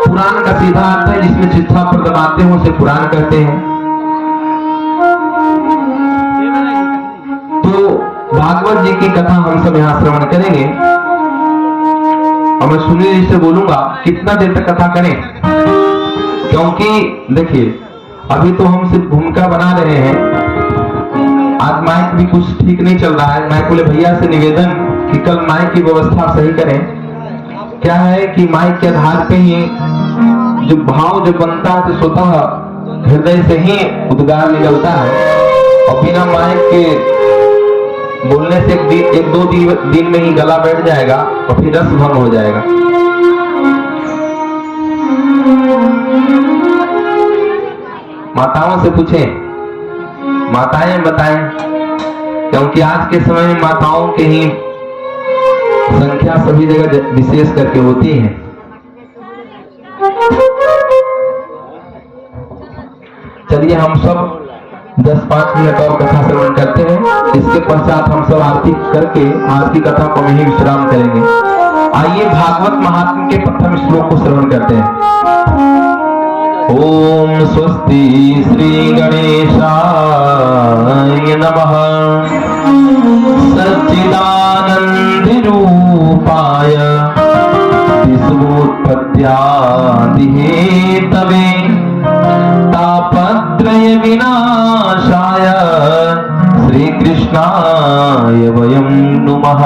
पुराण का सीधा अर्थ है जिसमें चिट्ठा पर दबाते हो उसे पुराण कहते हैं। तो भागवत जी की कथा हम सब यहाँ श्रवण करेंगे और मैं सुनील जी से बोलूंगा कितना देर तक कथा करें, क्योंकि देखिए अभी तो हम सिर्फ भूमिका बना रहे हैं। आज माइक भी कुछ ठीक नहीं चल रहा है। मैं बोले भैया से निवेदन कि कल माइक की व्यवस्था सही करें। क्या है कि माइक के आधार पे ही जो भाव जो बनता है तो स्वतः हृदय से ही उद्गार निकलता है और बिना माइक के बोलने से एक दो दिन में ही गला बैठ जाएगा और फिर रस भंग हो जाएगा। माताओं से पूछें, माताएं बताएं, क्योंकि आज के समय में माताओं के ही संख्या सभी जगह विशेष करके होती है। चलिए हम सब 10-5 मिनट और कथा श्रवण करते हैं। इसके पश्चात हम सब आरती करके आरती कथा को वहीं विश्राम करेंगे। आइए भागवत महात्म्य के प्रथम श्लोक को श्रवण करते हैं। ओम स्वस्ति श्री गणेशाय नमः। सच्चिदानंद रूपाय विश्वोत्पत्त्यादि हेतवे तापत्रय विनाशाय श्री कृष्णाय वयं नुमः।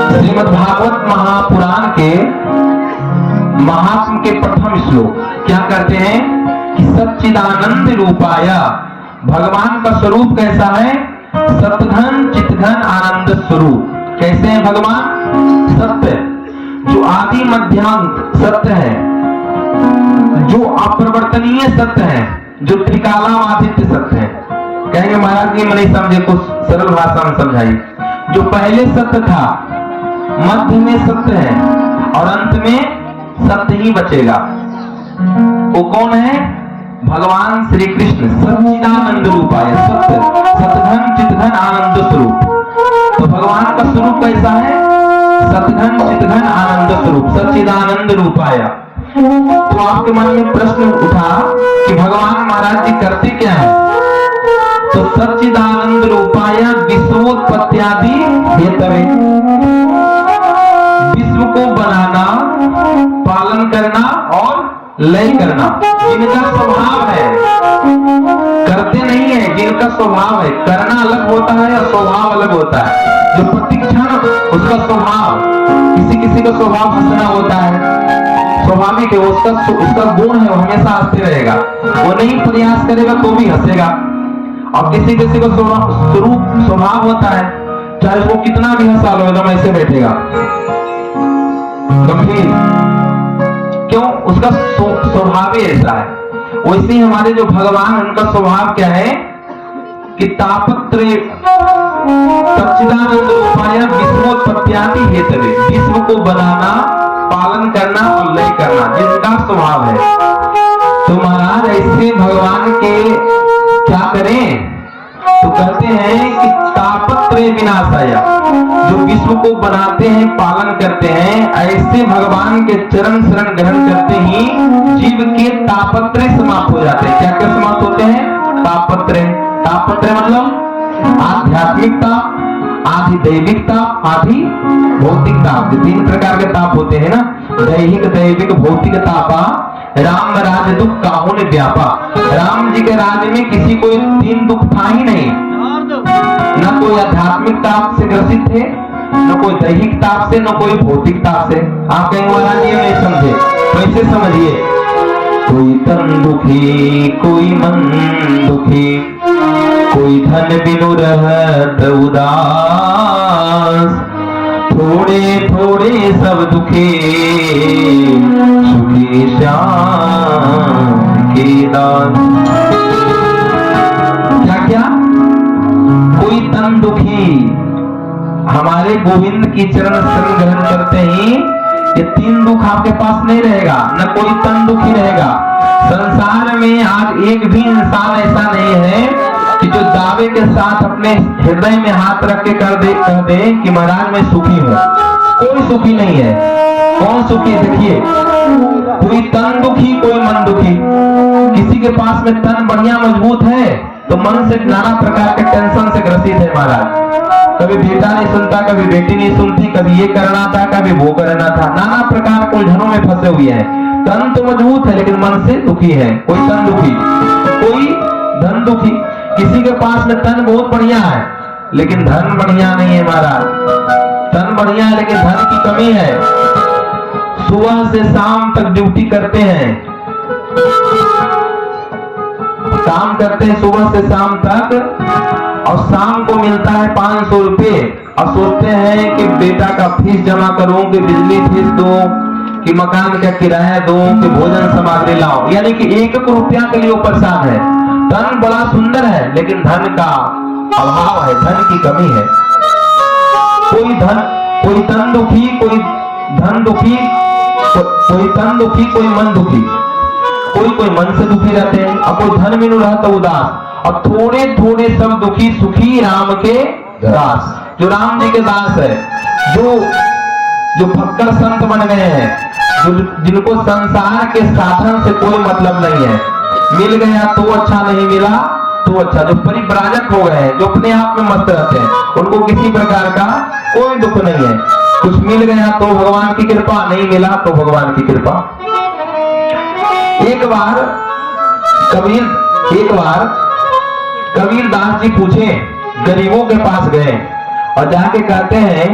श्रीमद् भागवत महापुराण के महात्म्य के प्रथम श्लोक क्या कहते हैं कि सच्चिदानंद रूपाय, भगवान का स्वरूप कैसा है? सतघन चितघन आनंद स्वरूप। कैसे है भगवान? सत्य, जो आदि मध्यांत सत्य है, जो अपरिवर्तनीय सत्य है, जो त्रिकालातीत सत्य है। कहेंगे महाराज जी मैं नहीं समझे, कुछ सरल भाषा में समझाइए। जो पहले सत्य था, मध्य में सत्य है और अंत में सत्य ही बचेगा, वो कौन है? भगवान श्री कृष्ण। सच्चिदानंद रूपाय, सत्य सतघन चितघन आनंद स्वरूप। तो भगवान का स्वरूप कैसा है? सतघन चितघन आनंद स्वरूप, सच्चिदानंद रूपाय। तो आपके मन में प्रश्न उठा कि भगवान महाराज जी करते क्या है? तो सच्चिदानंद रूपाय विश्वोत्पत्त्यादि हेतवे, विश्व को बनाना, पालन करना और लय करना, जिनका स्वभाव है। करते नहीं है, जिनका स्वभाव है। करना अलग होता है और स्वभाव अलग होता है। जो प्रतिक्षण उसका स्वभाव, किसी किसी का स्वभाव हंसना होता है, स्वाभाविक है, उसका गुण है, वो हमेशा हंसते रहेगा। वो नहीं प्रयास करेगा तो भी हंसेगा। और किसी किसी को स्वभाव होता है, चाहे उसको कितना भी हंसा लो एकदम ऐसे बैठेगा गंभीर। क्यों? उसका स्वभाव ही ऐसा है। वैसे ही हमारे जो भगवान, उनका स्वभाव क्या है कि तापत्रय सच्चिदानंद रूपाय विश्वोत्पत्त्यादि हेतवे, विश्व को बनाना, पालन करना और लय करना जिनका स्वभाव है। तो महाराज ऐसे भगवान के क्या करें? तो कहते हैं कि तापत्रय विनाशाय, जो विश्व को बनाते हैं, पालन करते हैं, ऐसे भगवान के चरण शरण ग्रहण करते ही जीव के तापत्रय समाप्त हो जाते हैं। क्या क्या समाप्त होते हैं? तापत्रय। तापत्रय मतलब आध्यात्मिक ताप, आधि दैविक ताप, आधि भौतिक ताप। जो 3 प्रकार के ताप होते हैं ना, दैहिक, दैविक, भौतिक तापा राम राज दुख काहू ने व्यापा। राम जी के राज्य में किसी को 3 दुख था ही नहीं। न कोई आध्यात्मिक ताप से ग्रसित थे, न कोई दैहिक ताप से, न कोई भौतिक ताप से। आप कहेंगे महाराज ये नहीं समझे, कैसे समझिए? कोई तन दुखी, कोई मन दुखी, कोई धन बिनु रहत उदास, थोड़े थोड़े सब दुखी, सुखी श्याम के दास। क्या क्या? कोई तन दुखी, हमारे गोविंद की चरण शरण ग्रहण करते ही ये 3 दुख आपके पास नहीं रहेगा, न कोई तन दुखी रहेगा। संसार में आज एक भी इंसान ऐसा नहीं है कि जो दावे के साथ अपने हृदय में हाथ रख के कह दे कि महाराज मैं सुखी हूँ। कोई सुखी नहीं है। कौन सुखी? देखिए, कोई तन दुखी, कोई मन दुखी। किसी के पास में तन बढ़िया मजबूत है तो मन से नाना प्रकार के टेंशन से ग्रसित है महाराज। कभी बेटा नहीं सुनता, कभी बेटी नहीं सुनती, कभी ये करना था, कभी वो करना था, नाना प्रकार के उलझनों में फंसे हुए हैं। तन तो मजबूत है लेकिन मन से दुखी है। कोई तन दुखी, कोई धन दुखी। किसी के पास में तन बहुत बढ़िया है लेकिन धन बढ़िया नहीं है महाराज। तन बढ़िया है लेकिन धन की कमी है। सुबह से शाम तक ड्यूटी करते हैं, काम करते हैं सुबह से शाम तक, और शाम को मिलता है 500 रुपए, और सोचते हैं कि बेटा का फीस जमा करूं, कि बिजली फीस दूं, कि मकान का किराया दूं, कि भोजन सामग्री लाऊं। यानी कि 1 रुपया के लिए वो परेशान है। धन बड़ा सुंदर है लेकिन धन का अभाव है, धन की कमी है। कोई तन दुखी, कोई धन दुखी, कोई तन दुखी, कोई मन दुखी। कोई मन से दुखी रहते हैं, और कोई धन में नहीं रहता उदास, और थोड़े थोड़े सब दुखी, सुखी राम के दास। जो राम जी के दास है, जो भक्कर संत बन गए हैं, जिनको संसार के साधन से कोई मतलब नहीं है। मिल गया तो अच्छा, नहीं मिला तो अच्छा। जो परिव्राजक हो गए हैं, जो अपने आप में मस्त रहते हैं, उनको किसी प्रकार का कोई दुख नहीं है। कुछ मिल गया तो भगवान की कृपा, नहीं मिला तो भगवान की कृपा। एक बार कबीर दास जी पूछे, गरीबों के पास गए और जाके कहते हैं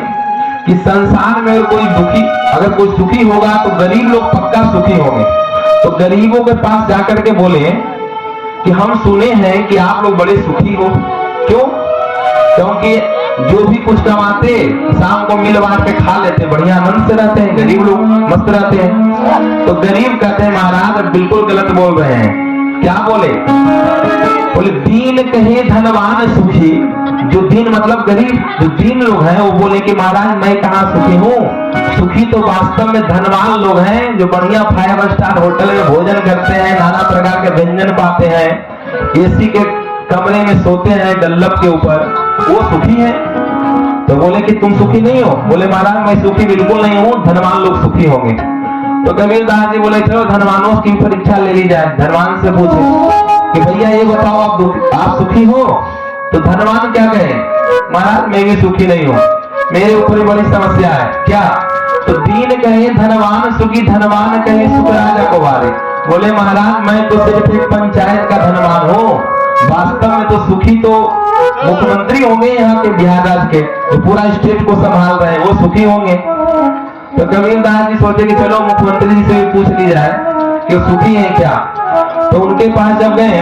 कि संसार में कोई दुखी, अगर कोई सुखी होगा तो गरीब लोग पक्का सुखी होंगे। तो गरीबों के पास जाकर के बोले कि हम सुने हैं कि आप लोग बड़े सुखी हो। क्यों? क्योंकि जो भी कुछ कमाते शाम को मिल बांट के खा लेते, बढ़िया आनंद से रहते हैं, गरीब लोग मस्त रहते हैं। तो गरीब कहते हैं महाराज बिल्कुल गलत बोल रहे हैं। क्या बोले? बोले दीन कहे धनवान सुखी। जो दीन मतलब गरीब, जो दीन लोग हैं वो बोले कि महाराज मैं कहाँ सुखी हूँ। सुखी तो वास्तव में धनवान लोग हैं, जो बढ़िया 5 स्टार होटल में भोजन करते हैं, नाना प्रकार के व्यंजन पाते हैं, एसी के कमरे में सोते हैं डल्लप के ऊपर, वो सुखी है। तो बोले कि तुम सुखी नहीं हो? बोले महाराज मैं सुखी बिल्कुल नहीं हूँ, धनवान लोग सुखी होंगे। तो कबीर दास जी बोले चलो धनवानों की परीक्षा ले ली जाए। धनवान से पूछे कि भैया ये बताओ आप सुखी हो? तो धनवान क्या कहे? महाराज मैं भी सुखी नहीं हूँ, मेरे ऊपर ही बड़ी समस्या है। क्या? तो दीन कहे धनवान सुखी, धनवान कहे सुख राजा को वारे। बोले महाराज मैं तो सिर्फ एक पंचायत का धनवान हूँ, वास्तव में तो सुखी तो मुख्यमंत्री होंगे यहाँ के बिहार राज्य के, तो पूरा स्टेट को संभाल रहे हैं, वो सुखी होंगे। तो कबीरदास जी सोचे कि चलो मुख्यमंत्री जी से भी पूछ ली जाए कि वो सुखी है क्या। तो उनके पास जब गए,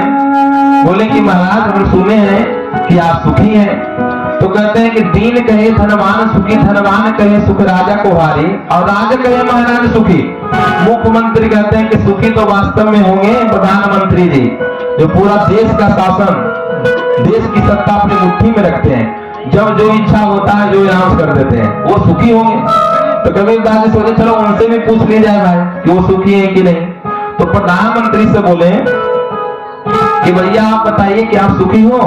बोले कि महाराज हम सुने हैं कि आप सुखी हैं। तो कहते हैं कि दीन कहे धनवान सुखी, धनवान कहे सुख राजा को हारी, और राजा कहे महाराज सुखी। मुख्यमंत्री कहते हैं कि सुखी तो वास्तव में होंगे प्रधानमंत्री जी, जो पूरा देश का शासन, देश की सत्ता अपनी मुट्ठी में रखते हैं, जब जो इच्छा होता है जो अनाउंस कर देते हैं, वो सुखी होंगे। तो कबीरदास जी सोचे चलो उनसे भी पूछ ली जाए भाई कि वो सुखी है कि नहीं। तो प्रधानमंत्री से बोले कि भैया आप बताइए कि आप सुखी हो।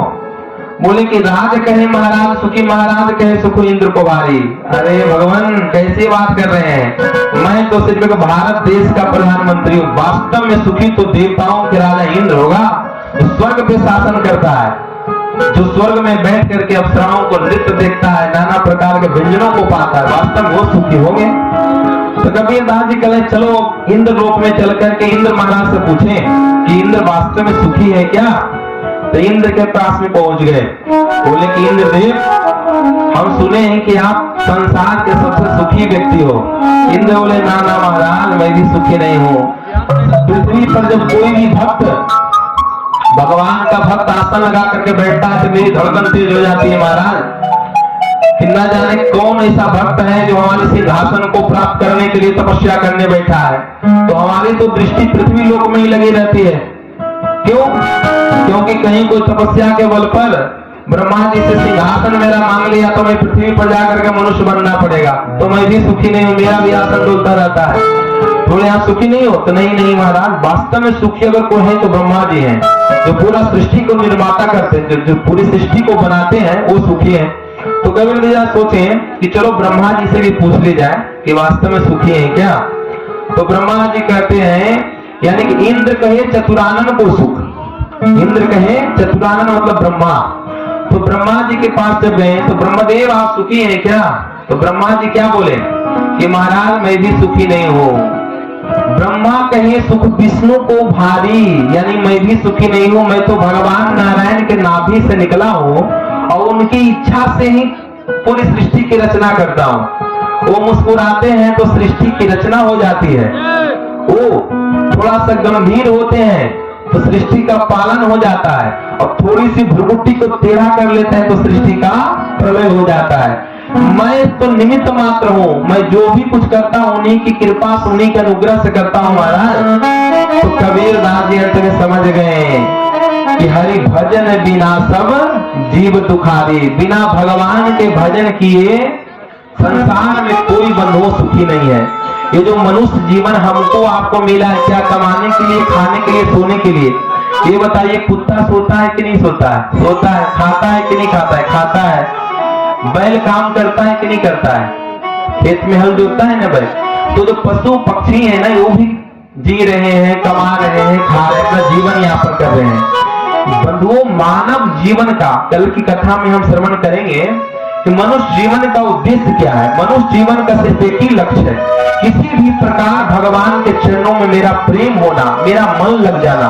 बोले कि राज कहे महाराज सुखी, महाराज कहे सुख इंद्र को भारी। अरे भगवान कैसी बात कर रहे हैं, मैं तो सिर्फ एक भारत देश का प्रधानमंत्री हूँ, वास्तव में सुखी तो देवताओं के राजा इंद्र होगा, जो स्वर्ग पे शासन करता है, जो स्वर्ग में बैठ करके अप्सराओं को नृत्य देखता है, नाना प्रकार के व्यंजनों को पाता है, वास्तव में वो सुखी होंगे। तो कबीरदास जी कहे चलो इंद्र लोक में चल करके इंद्र महाराज से पूछें कि इंद्र वास्तव में सुखी है क्या। तो इंद्र के पास में पहुंच गए, बोले कि इंद्र देव हम सुने हैं कि आप संसार के सबसे सुखी व्यक्ति हो। इंद्र बोले ना ना महाराज मैं भी सुखी नहीं हूँ। पृथ्वी पर जब कोई भी भक्त, भगवान का भक्त आसन लगा करके बैठता है तो मेरी धड़कन तेज हो जाती है महाराज, कि न जाने कौन ऐसा भक्त है जो हमारे सिंहासन को प्राप्त करने के लिए तपस्या करने बैठा है। तो हमारी तो दृष्टि पृथ्वी लोक में ही लगी रहती है। क्यों? क्योंकि कहीं कोई तपस्या के बल पर ब्रह्मा जी से सिंहासन मेरा मांग लिया तो मैं पृथ्वी पर जाकर के मनुष्य बनना पड़ेगा, तो मैं भी सुखी नहीं हूँ, मेरा भी आसन डोलता रहता है। बोले आप सुखी नहीं हो? तो नहीं महाराज, वास्तव में सुखी अगर कोई है तो ब्रह्मा जी हैं, जो पूरा सृष्टि को निर्माता करते हैं, जो पूरी सृष्टि को बनाते हैं, वो सुखी है। तो कबीरदास सोचे कि चलो ब्रह्मा जी से भी पूछ ली जाए कि वास्तव में सुखी है क्या। तो ब्रह्मा जी कहते हैं, यानी कि इंद्र कहे चतुरानन को सुख, इंद्र कहे चतुरानन मतलब ब्रह्मा। तो ब्रह्मा जी के पास जब गए तो ब्रह्मदेव आप सुखी हैं क्या। तो ब्रह्मा जी क्या बोले कि महाराज मैं भी सुखी नहीं हूँ। ब्रह्मा कहे सुख विष्णु को भारी, यानी मैं भी सुखी नहीं हूँ, मैं तो भगवान नारायण के नाभि से निकला हूँ और उनकी इच्छा से ही पूरी सृष्टि की रचना करता हूँ। वो मुस्कुराते हैं तो सृष्टि की रचना हो जाती है, वो थोड़ा सा गंभीर होते हैं तो सृष्टि का पालन हो जाता है, और थोड़ी सी भ्रुकुटी को टेढ़ा कर लेते हैं तो सृष्टि का प्रलय हो जाता है। मैं तो निमित्त मात्र हूँ, मैं जो भी कुछ करता हूँ उन्हीं की कृपा से, उन्हीं के अनुग्रह से करता हूँ महाराज। तो कबीरदास जी अंत में समझ गए कि हरि भजन बिना सब जीव दुखारी, बिना भगवान के भजन किए संसार में कोई बंधु सुखी नहीं है। ये जो मनुष्य जीवन हमको आपको मिला है, क्या कमाने के लिए, खाने के लिए, सोने के लिए, ये बताइए कुत्ता सोता है कि नहीं सोता है? सोता है। खाता है कि नहीं खाता है? खाता है। बैल काम करता है कि नहीं करता है? खेत में हल जोतता है ना बैल। तो जो पशु पक्षी है ना, वो भी जी रहे हैं, कमा रहे हैं, खा रहे हैं, अपना जीवन यापन कर रहे हैं। बंधुओं, मानव जीवन का कल की कथा में हम श्रवण करेंगे कि मनुष्य जीवन का उद्देश्य क्या है। मनुष्य जीवन का सिर्फ एक ही लक्ष्य है, किसी भी प्रकार भगवान के चरणों में मेरा प्रेम होना, मेरा मन लग जाना,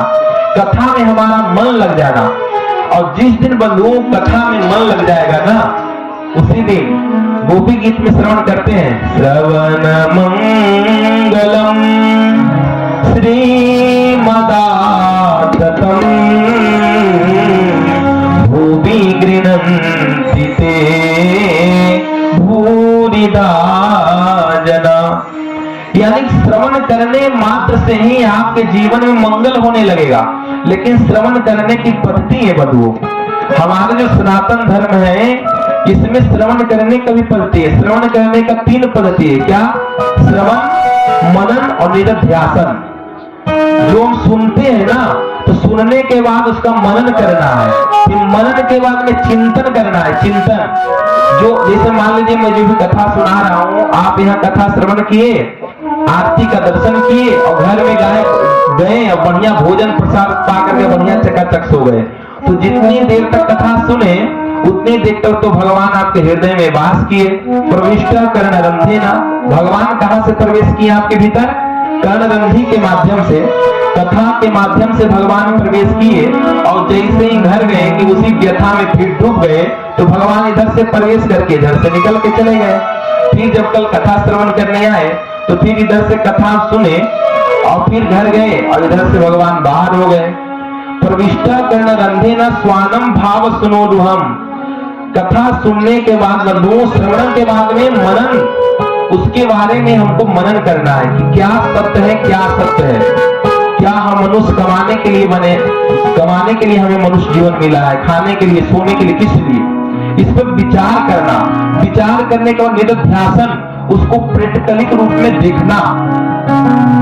कथा में हमारा मन लग जाना। और जिस दिन बंधुओं कथा में मन लग जाएगा ना, उसी दिन गोपी गीत में श्रवण करते हैं, श्रवण मंगलम श्रीमदाततम भूमि गृह्णन्ति ते भूरिदा जना। यानी श्रवण करने मात्र से ही आपके जीवन में मंगल होने लगेगा। लेकिन श्रवण करने की पद्धति है बंधुओं, हमारा जो सनातन धर्म है इसमें श्रवण करने का भी पद्धति है। श्रवण करने का 3 पद्धति है। क्या? श्रवण, मनन और निधिध्यासन। जो हम सुनते हैं ना, तो सुनने के बाद उसका मनन करना है, फिर मनन के बाद में चिंतन करना है। चिंतन जो, जैसे मान लीजिए मैं जो भी कथा सुना रहा हूँ, आप यहाँ कथा श्रवण किए, आरती का दर्शन किए और घर में गए और बढ़िया भोजन प्रसाद पा करके बढ़िया चकाचक सो गए। तो जितनी देर तक कथा सुने उतनी देर तक तो भगवान आपके हृदय में वास किए। प्रविष्ट कर्णरंधे ना, भगवान कहाँ से प्रवेश किए आपके भीतर? कर्णरंधी के माध्यम से, कथा के माध्यम से भगवान प्रवेश किए। और जैसे ही घर गए कि उसी व्यथा में फिर डूब गए, तो भगवान इधर से प्रवेश करके इधर से निकल के चले गए। फिर जब कल कथा श्रवण करने आए तो फिर इधर से कथा सुने और फिर घर गए और इधर से भगवान बाहर हो गए। प्रविष्टा कर्ण रंधे न स्वानम भाव सुनो दुहम। कथा सुनने के बाद बंधुओं, श्रवण के बाद में मनन, उसके बारे में हमको मनन करना है कि क्या सत्य है, क्या सत्य है, क्या हम मनुष्य कमाने के लिए बने, कमाने के लिए हमें मनुष्य जीवन मिला है, खाने के लिए, सोने के लिए, किस लिए, इस पर विचार करना। विचार करने के बाद निरध्यासन, उसको प्रैक्टिकलिक रूप में देखना।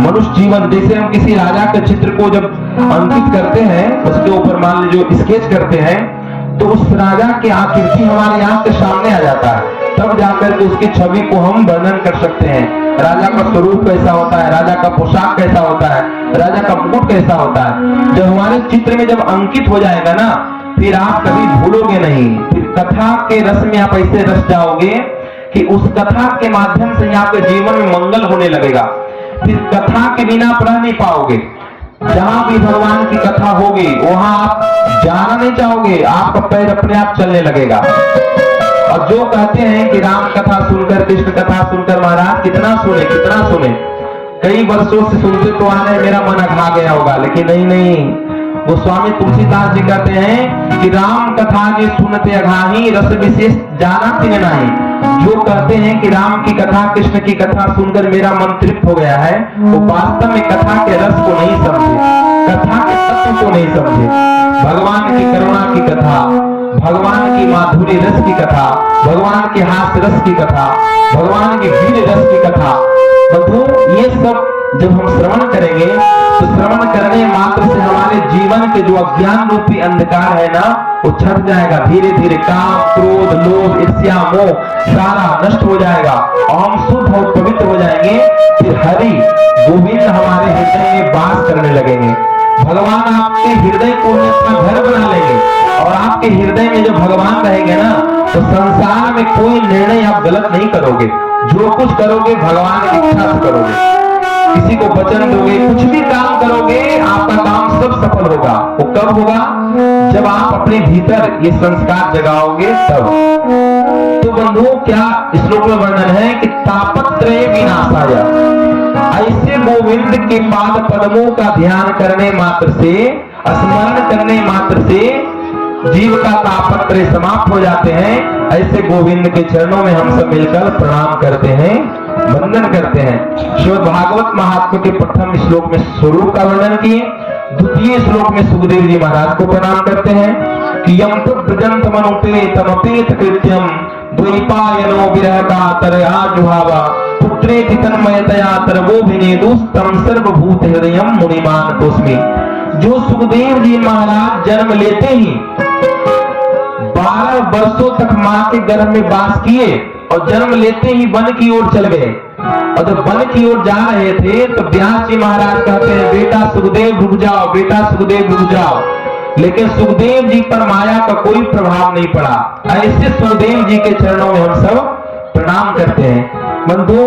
मनुष्य जीवन, जैसे हम किसी राजा के चित्र को जब अंकित करते हैं, उसके ऊपर मान लीजिए स्केच करते हैं, तो उस राजा की आकृति हमारे आंख के सामने आ जाता है, तब जाकर के उसकी छवि को हम वर्णन कर सकते हैं। राजा का स्वरूप कैसा होता है, राजा का पोशाक कैसा होता है, राजा का मुकुट कैसा होता है। जब हमारे चित्र में जब अंकित हो जाएगा ना, फिर आप कभी भूलोगे नहीं। फिर कथा के रस में आप ऐसे रस जाओगे कि उस कथा के माध्यम से आपके जीवन में मंगल होने लगेगा। फिर कथा के बिना आप रह नहीं पाओगे। जहां भी भगवान की कथा होगी वहां आप जाना नहीं चाहोगे, आपका पैर अपने आप चलने लगेगा। और जो कहते हैं कि राम कथा सुनकर, कृष्ण कथा सुनकर महाराज कितना सुने, कितना सुने, कई वर्षों से सुनते तो आ रहे, मेरा मन अघा गया होगा, लेकिन नहीं। गोस्वामी तुलसीदास जी कहते हैं कि राम कथा जी सुनते अघाही, रस विशेष जाना तीन नहीं। जो कहते हैं कि राम की कथा, कृष्ण की कथा सुनकर मेरा मन तृप्त हो गया है, वो वास्तव में कथा के रस को नहीं समझे, कथा के तत्व को नहीं समझे। भगवान की करुणा की कथा, भगवान की माधुरी रस की कथा, भगवान के हास्य रस की कथा, भगवान की वीर रस की कथा, बंधु ये सब जब हम श्रवण करेंगे तो श्रवण करने मात्र से हमारे जीवन के जो अज्ञान रूपी अंधकार है ना, वो छट जाएगा। धीरे धीरे काम, क्रोध, लोभ, ईर्ष्या, मोह सारा नष्ट हो जाएगा और हम शुद्ध और पवित्र हो जाएंगे। फिर हरि गोविंद हमारे हृदय में वास करने लगेंगे। भगवान आपके हृदय को अपना घर बना लेंगे और आपके हृदय में जब भगवान रहेंगे ना, तो संसार में कोई निर्णय आप गलत नहीं करोगे। जो कुछ करोगे भगवान की इच्छा से करोगे, किसी को वचन दोगे, कुछ भी काम करोगे, आपका काम सब सफल होगा। वो कब होगा? जब आप अपने भीतर ये संस्कार जगाओगे तब। तो बंधुओं, क्या श्लोक में वर्णन है कि तापत्रय विनाशाय, ऐसे गोविंद के पाद पद्मों का ध्यान करने मात्र से, स्मरण करने मात्र से जीव का तापत्रय समाप्त हो जाते हैं। ऐसे गोविंद के चरणों में हम सब मिलकर प्रणाम करते हैं, वंदन करते हैं। श्रीमद् भागवत महात्म्य के प्रथम श्लोक में स्वरूप का वर्णन किए, द्वितीय श्लोक में सुखदेव जी महाराज को प्रणाम करते हैं कि यम प्रजंत मनुपेतमपेत कृत्यम द्वैपायनो विरह कातर आजुहावा पुत्रेति तन्मयतया तरवोभिनेदुस्तम सर्वभूत हृदयम मुनिमान तोस्मि। जो सुखदेव जी महाराज जन्म लेते ही 12 वर्षों तक मां के गर्भ में वास किए और जन्म लेते ही वन की ओर चल गए। और जब वन की ओर जा रहे थे तो व्यास जी महाराज कहते हैं, बेटा सुखदेव रुक जाओ, बेटा सुखदेव रुक जाओ। लेकिन सुखदेव जी पर माया का कोई प्रभाव नहीं पड़ा। ऐसे सुखदेव जी के चरणों में हम सब प्रणाम करते हैं। बंधु,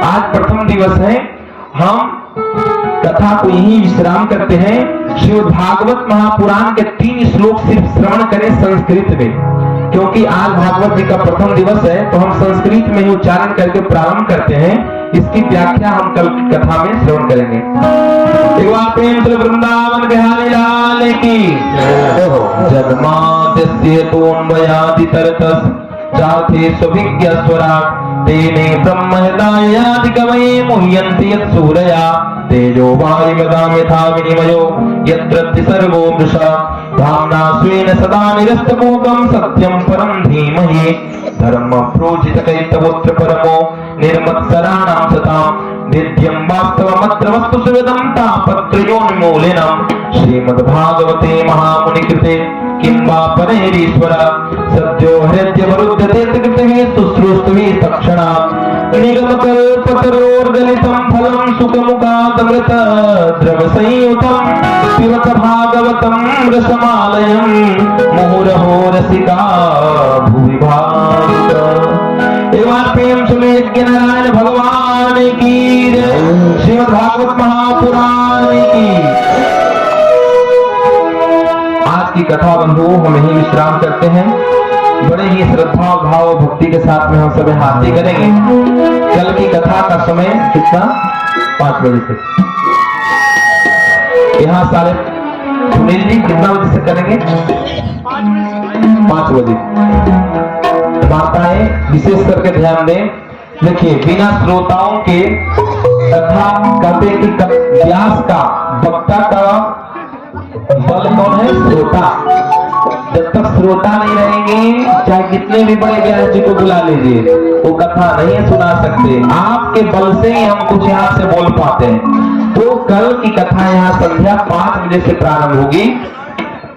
आज प्रथम दिवस है, हम कथा को यही विश्राम करते हैं। श्रीमद् भागवत महापुराण के 3 श्लोक सिर्फ श्रवण करें संस्कृत में, क्योंकि आज भागवत जी का प्रथम दिवस है, तो हम संस्कृत में ही उच्चारण करके प्रारंभ करते हैं। इसकी व्याख्या हम कल की कथा में श्रवण करेंगे। एक बार प्रेम से वृंदावन बिहारी लाल की जन्माद्यस्य तोन्वयादि तरतस् जाते स्वभिज्ञ स्वराट तेने ब्रह्म हृदयादि कवये मुह्यन्ति यत्सूरया तेजो वायुमदाम यथा विनिमयो यत्र सर्वो मृषा धाम्ना स्वेन सदा निरस्तमूकं सत्यं परं धीमहि धर्म प्रोजित कैतवोत्र परमो निर्मत्सराणां सतां नित्यं वास्तवमत्र वस्तु सुविदं तापत्रयोन्मूलिनं श्रीमद्भागवते महामुनि कृते किं वा परेरीश्वर सद्यो हृद्यवरुध्यते कृते शुश्रूषुहि तत्क्षणात् निगमकल्पतरोर्गलितं फलं सुखमुखादमृत द्रवसंयुतं पिबत भागवतं रसमालयं मुहुरहो रसिका भुवि भावुक। एक बार प्रेम सुने यज्ञ नारायण भगवान की जय, श्रीमद् भागवत महापुराण की। आज की कथा बंधुओं हम यही विश्राम करते हैं। बड़े ही श्रद्धा भाव और भक्ति के साथ में हम सब आरती करेंगे। कल की कथा का समय कितना? 5 बजे से। यहाँ सारे सुनील जी कितना बजे से करेंगे? 5 बजे। माताएं विशेष करके ध्यान दें। देखिए, बिना श्रोताओं के कथा कहते कि व्यास का वक्ता का बल कौन है? श्रोता। जब तक श्रोता नहीं रहेंगे, चाहे कितने भी बड़े व्यास जी को बुला लीजिए, वो कथा नहीं सुना सकते। आपके बल से ही हम कुछ यहाँ से बोल पाते हैं। तो कल की कथा यहाँ संध्या 5 बजे से प्रारंभ होगी,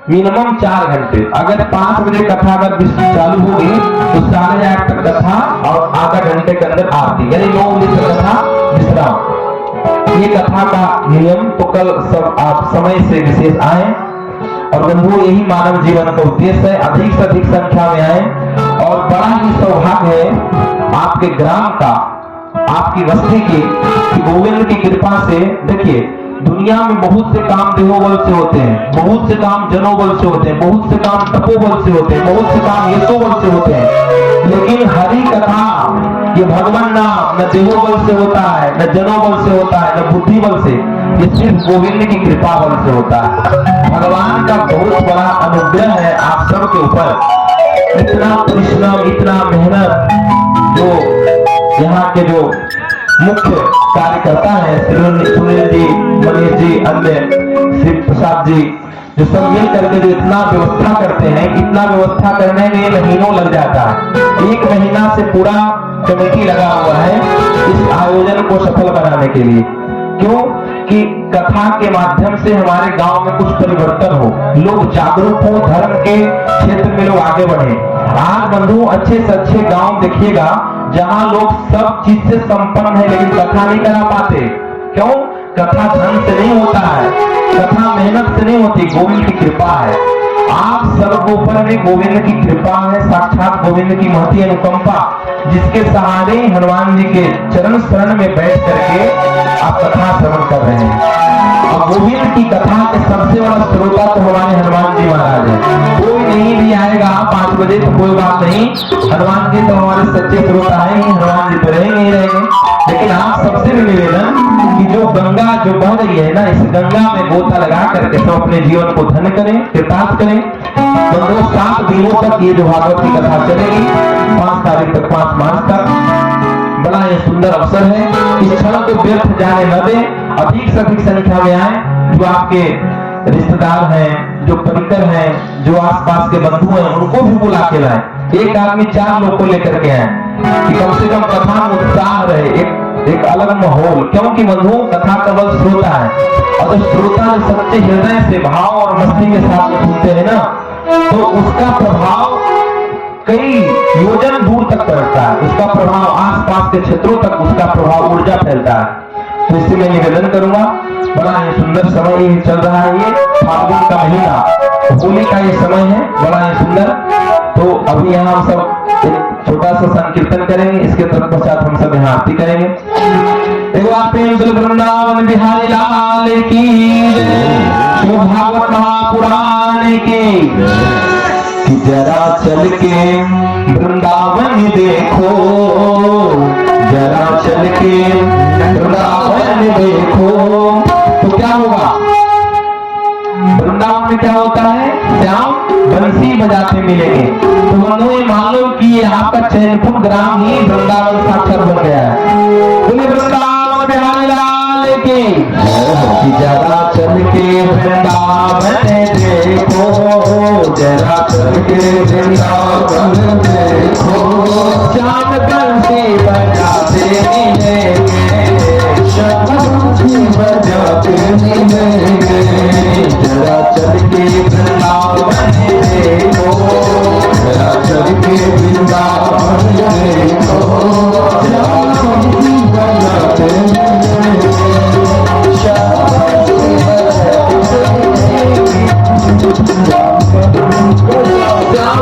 मिनिमम 4 घंटे। अगर 5 बजे कथा अगर चालू होगी तो 8:30 तक कथा और आधा घंटे के अंदर आरती, यानी 9 बजे से कथा विश्राम। ये कथा का नियम। तो कल सब आप समय से विशेष आए और बंधु, यही मानव जीवन का उद्देश्य है, अधिक से अधिक संख्या में आए। और बड़ा ही सौभाग्य है आपके ग्राम का, आपकी बस्ती की, कि गोविंद की कृपा से। देखिए, दुनिया में बहुत से काम देहोबल से होते हैं, बहुत से काम जनोबल से होते हैं, बहुत से काम तपोबल से होते हैं, बहुत से काम यशोबल से होते हैं, लेकिन हरि कथा ये भगवान नाम न देहोबल से होता है, न जनोबल से होता है, न बुद्धिबल से, ये सिर्फ गोविंद की कृपा बल से होता है। भगवान का बहुत बड़ा अनुग्रह है आप सबके ऊपर। इतना परिश्रम, इतना मेहनत, जो यहाँ के जो मुख्य कार्यकर्ता है सुनील जी, मनीष जी, अन्य शिव प्रसाद जी, जो सब मिल करके जो इतना व्यवस्था करते हैं, इतना व्यवस्था करने में महीनों लग जाता है। 1 महीना से पूरा कमेटी लगा हुआ है इस आयोजन को सफल बनाने के लिए। क्यों? कि कथा के माध्यम से हमारे गांव में कुछ परिवर्तन हो, लोग जागरूक हो, धर्म के क्षेत्र में लोग आगे बढ़े। आज बंधु, अच्छे से अच्छे गांव देखिएगा जहां लोग सब चीज से संपन्न है, लेकिन कथा नहीं करा पाते। क्यों? कथा धन से नहीं होता है, कथा मेहनत से नहीं होती, गोविंद की कृपा है। आप सबके ऊपर में गोविंद की कृपा है, साक्षात गोविंद की महती अनुकंपा, जिसके सहारे हनुमान जी के चरण शरण में बैठ करके आप कथा श्रवण कर रहे हैं। और गोविंद की कथा के सबसे बड़ा श्रोता तो हमारे हनुमान जी महाराज है। कोई नहीं भी आएगा 5 बजे तो कोई बात नहीं, हनुमान जी तो हमारे सच्चे श्रोता है ही, हनुमान जी तो रहेंगे ही रहेंगे। लेकिन आप सबसे भी निवेदन कि जो गंगा जो बह रही है ना, इस गंगा में गोता लगा करके सब अपने जीवन को धन्य करें, कृतार्थ करें। तो 7 दिनों तक ये जो भागवत की कथा चलेगी, 5 तारीख तक, 5 मार्च तक। बड़ा ये सुंदर अवसर है, इस क्षण को व्यर्थ जाने न दें, अधिक से अधिक संख्या में आए। जो आपके रिश्तेदार हैं, जो परिकर हैं, जो आसपास के बंधु हैं, उनको भी बुला के लाएं। एक आदमी 4 लोग को लेकर के आए कि कम से कम कथा में उत्साह रहे, एक अलग माहौल। क्योंकि बंधु, कथा का बल श्रोता है, और जब श्रोता सच्चे हृदय से भाव और मस्ती के साथ सुनते हैं ना, तो उसका प्रभाव कई योजन दूर तक पड़ता है, उसका प्रभाव आसपास के क्षेत्रों तक, उसका प्रभाव ऊर्जा फैलता है। तो इससे मैं निवेदन करूंगा, बड़ा ही सुंदर समय चल रहा है, ये फाल्गुन का महीना, होली का ये समय है, बड़ा ही सुंदर। तो अभी यहाँ हम सब एक छोटा सा संकीर्तन करेंगे, इसके तत्पश्चात हम सब यहाँ आरती करेंगे। एक बार प्रेम से वृंदावन बिहारी लाल की, भागवत महापुराण की। जरा चल के वृंदावन देखो, जरा चल के वृंदावन देखो, तो क्या होगा? वृंदावन में क्या होता है? श्याम बंसी बजाते मिलेंगे। तो मनोए मान लो कि ये आपका चैनपुर ग्राम ही वृंदावन साक्षर बन गया है। बोले वृंदावन बिहारी लाल की। जरा चल के वृंदावन देखो, जरा चल के वृंदावन देखो, श्याम बंसी बजाते मिलेंगे, श्याम बंसी बजाते मिलेंगे। जरा चल के वृंदावन देखो, जरा चल के वृंदावन देखो, श्याम बंसी बजाते मिलेंगे, श्याम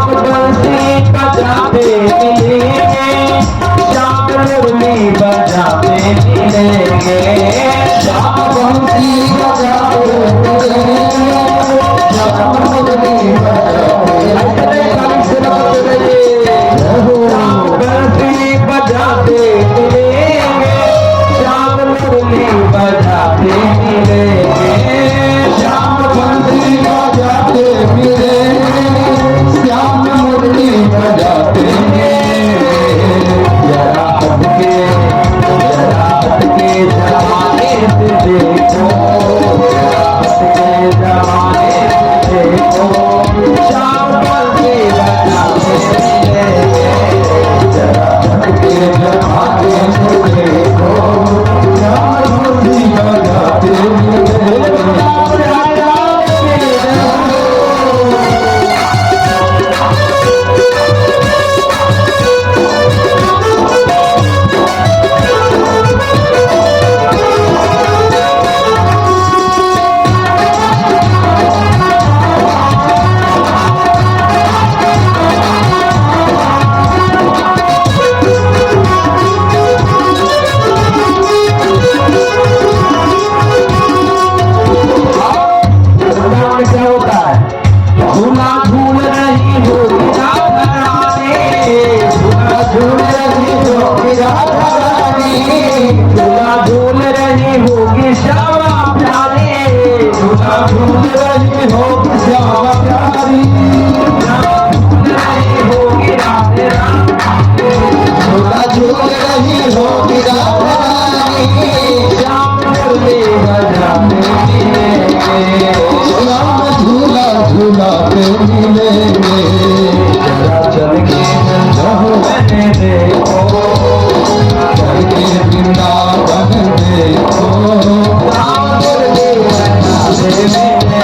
बंसी बजाते झूला झूल रही होगी श्यामा प्यारी, झूला झूल रही होगी श्यामा प्यारी, झूल रही होगी राधे रानी, झूला झूल रही होगी राधे रानी, श्याम मुरली बजाते मिलेंगे, श्याम झूला झूलाते मिलेंगे, जरा चल के रहो मैंने देखो, चल के वृंदावन देखो, श्याम मुरली बजाते मिलेंगे,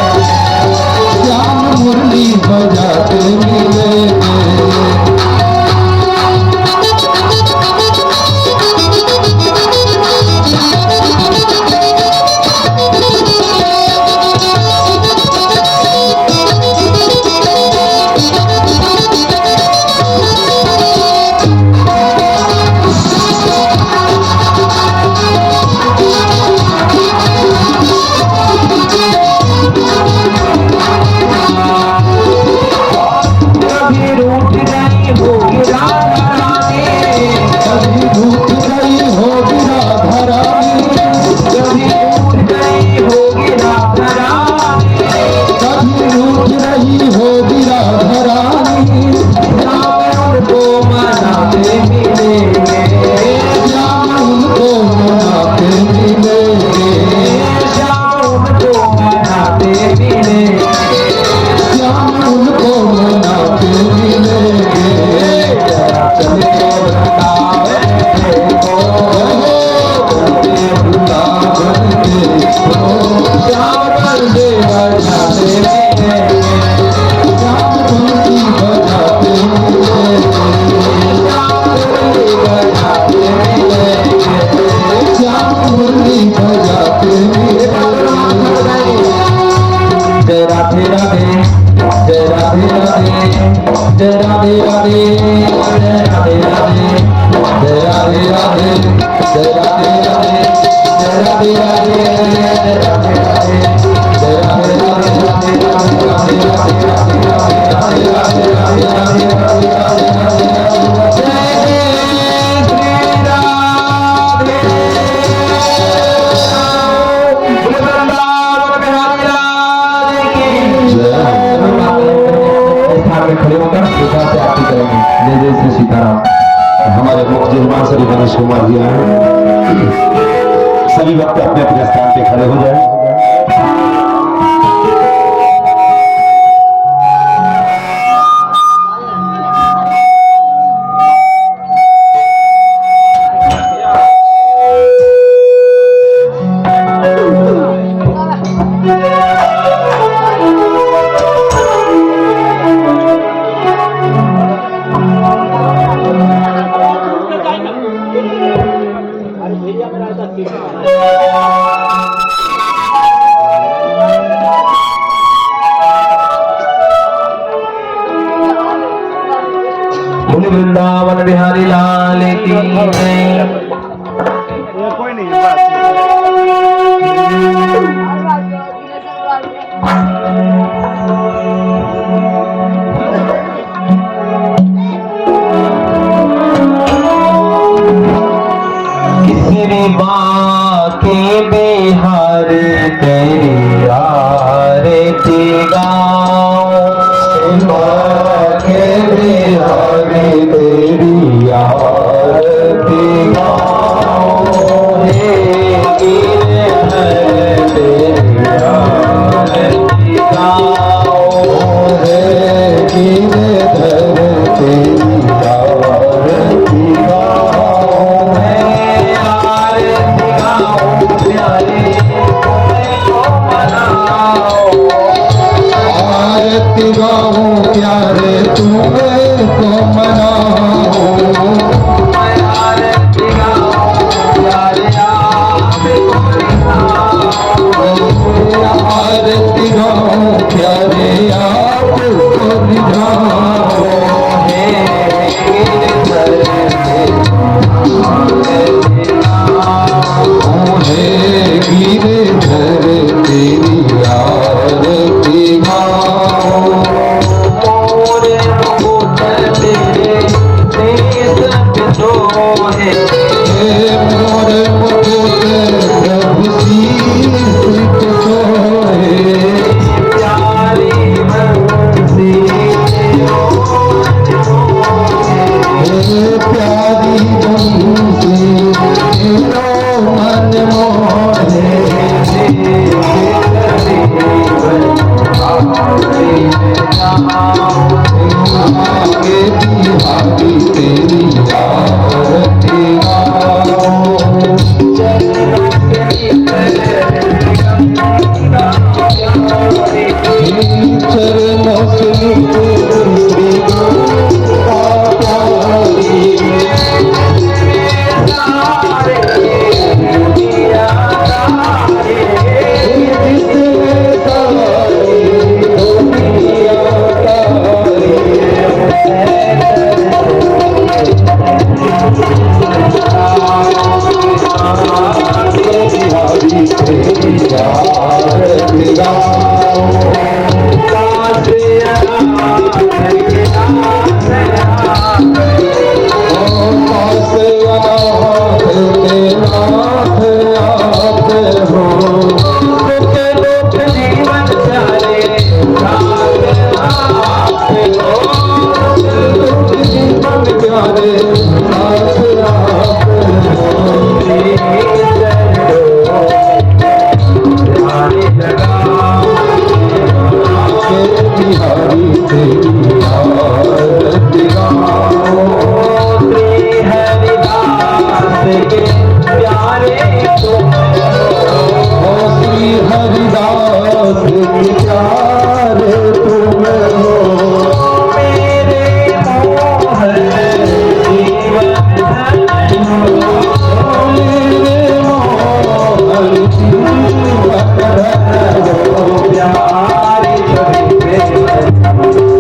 श्याम मुरली बजाते मिलेंगे। हमारे मुख्य जजमान श्री गणेश कुमार जी आए, सभी वक्त अपने अपने स्थान पे खड़े हो जाए। वृंदावन बिहारी लाल की जय। कोई नहीं बस। किसरी बाके बिहार तेरी आरती गाओ, बाके बिहार तेरी आरती गाओ, हे गिरधर तेरी आरती गाओ, हे गिरधर तेरी आरती गाओ, मैं आरती गाऊं प्यारे को मनाओ, आरती गाऊं प्यारे तुम्हें को मनाओ, मैं आरती गाऊं प्यारे आपको रिझाओ, आरती गाऊं प्यारे आपको रिझाओ, हे गिरधर हे गिरधर तेरी आरती गाओ, मोरे मुकुट तेरे देश पे सोहे, हे तुम्हारे पास बिहारी तेरी आरती गाओ श्री हरिदास के प्यारे तुम ओ श्री हरिदास के प्यारे तुम हो मेरे मोहन जीवन धन हो मेरे मोहन जीवन धन हो प्यारे सभी प्रेम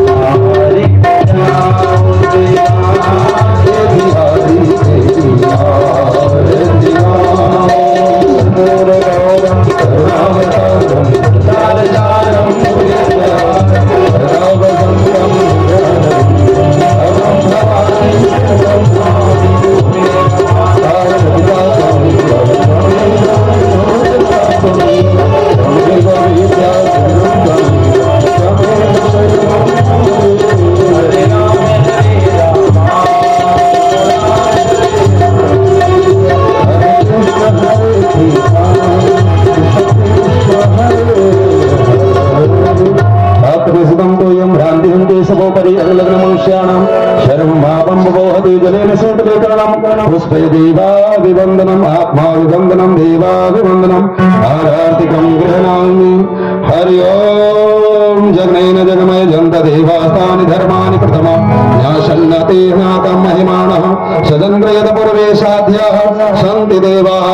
हमारे जाओ बिहारी तेरी आरती गाओ मोर गौरम करुणावतारम तारजारम रावसंगम अवं भवानी हरे राम हरे राम आत्मसुखं तोयं भ्रान्तिं केशवोपरि अग्लग्न मनुष्याणां शर्वं भावं वोहति जलेन शोटलेकरणं पुष्पय देवाभिवन्दनम् आत्माभिवन्दनं देवाभिवन्दनम् आरार्तिकं गृह्णामि हरि ओम जगनैन जगमय जन्त देवास्तानि धर्माणि प्रथमं न्यासन्नते ज्ञातं महिमानः सदन्द्रयत पूर्वेशाद्यः सन्ति देवाः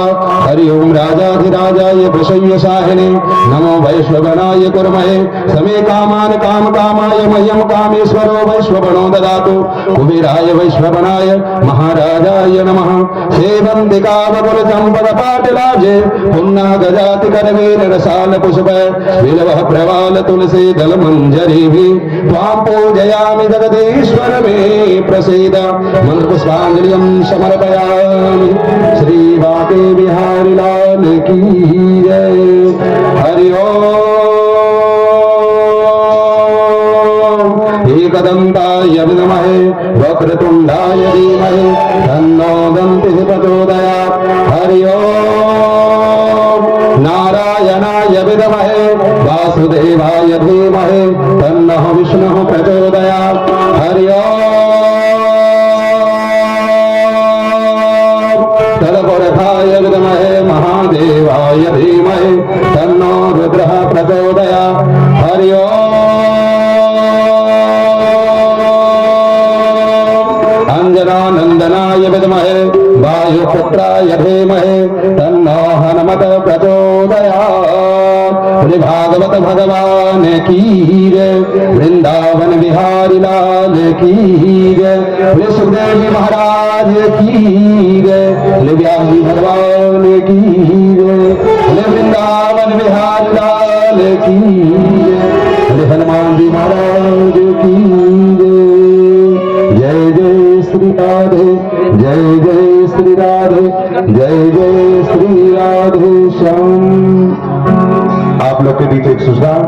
हरि ओम राजाधिराजाय वृषय्यशाहिने नमो वैश्वगणाय कुर्महे समे कामान् कामकामाय मह्यं कामेश्वरो वैश्वगणो ददातु कुबेराय वैश्वगणाय महाराजाय नमः सेवन्तिका वकुलचम्पकपाटिलाजे पुन्नागजाति करवीर रसाल पुष्प विलवः प्रवाल तुलसी दल मंजरी भी त्वां पूजयामि जगदीश्वर मे प्रसीद मंत्र पुष्पांजलिं समर्पयामि श्री बाके बिहारी लाल की जय हरि ओम एकदन्ताय विद्महे वक्रतुण्डाय धीमहि तन्नो दन्तिः प्रचोदयात् हरि ओम नारायणाय विद्महे वासुदेवाय धीमहि तन्नः विष्णुः प्रचोदयात् हरि ओम तदपुरखाय विद्महे महादेवाय धीमहि तन्नो रुद्रः प्रचोदयात् हरि ओम अंजनानंदनाय विद्महे वायुपुत्राय धीमहि तन्नो हनुमत प्रचोदयात् श्री भागवत भगवान की जय वृंदावन बिहारी लाल की जय श्री सुखदेव महाराज की जय श्री व्यासी भगवान की जय श्री वृंदावन बिहारी लाल की जय श्री हनुमान जी महाराज की जय जय श्री राधे जय जय श्री राधे जय जय श्री राधे श्याम। आप लोग के बीच एक सुझाव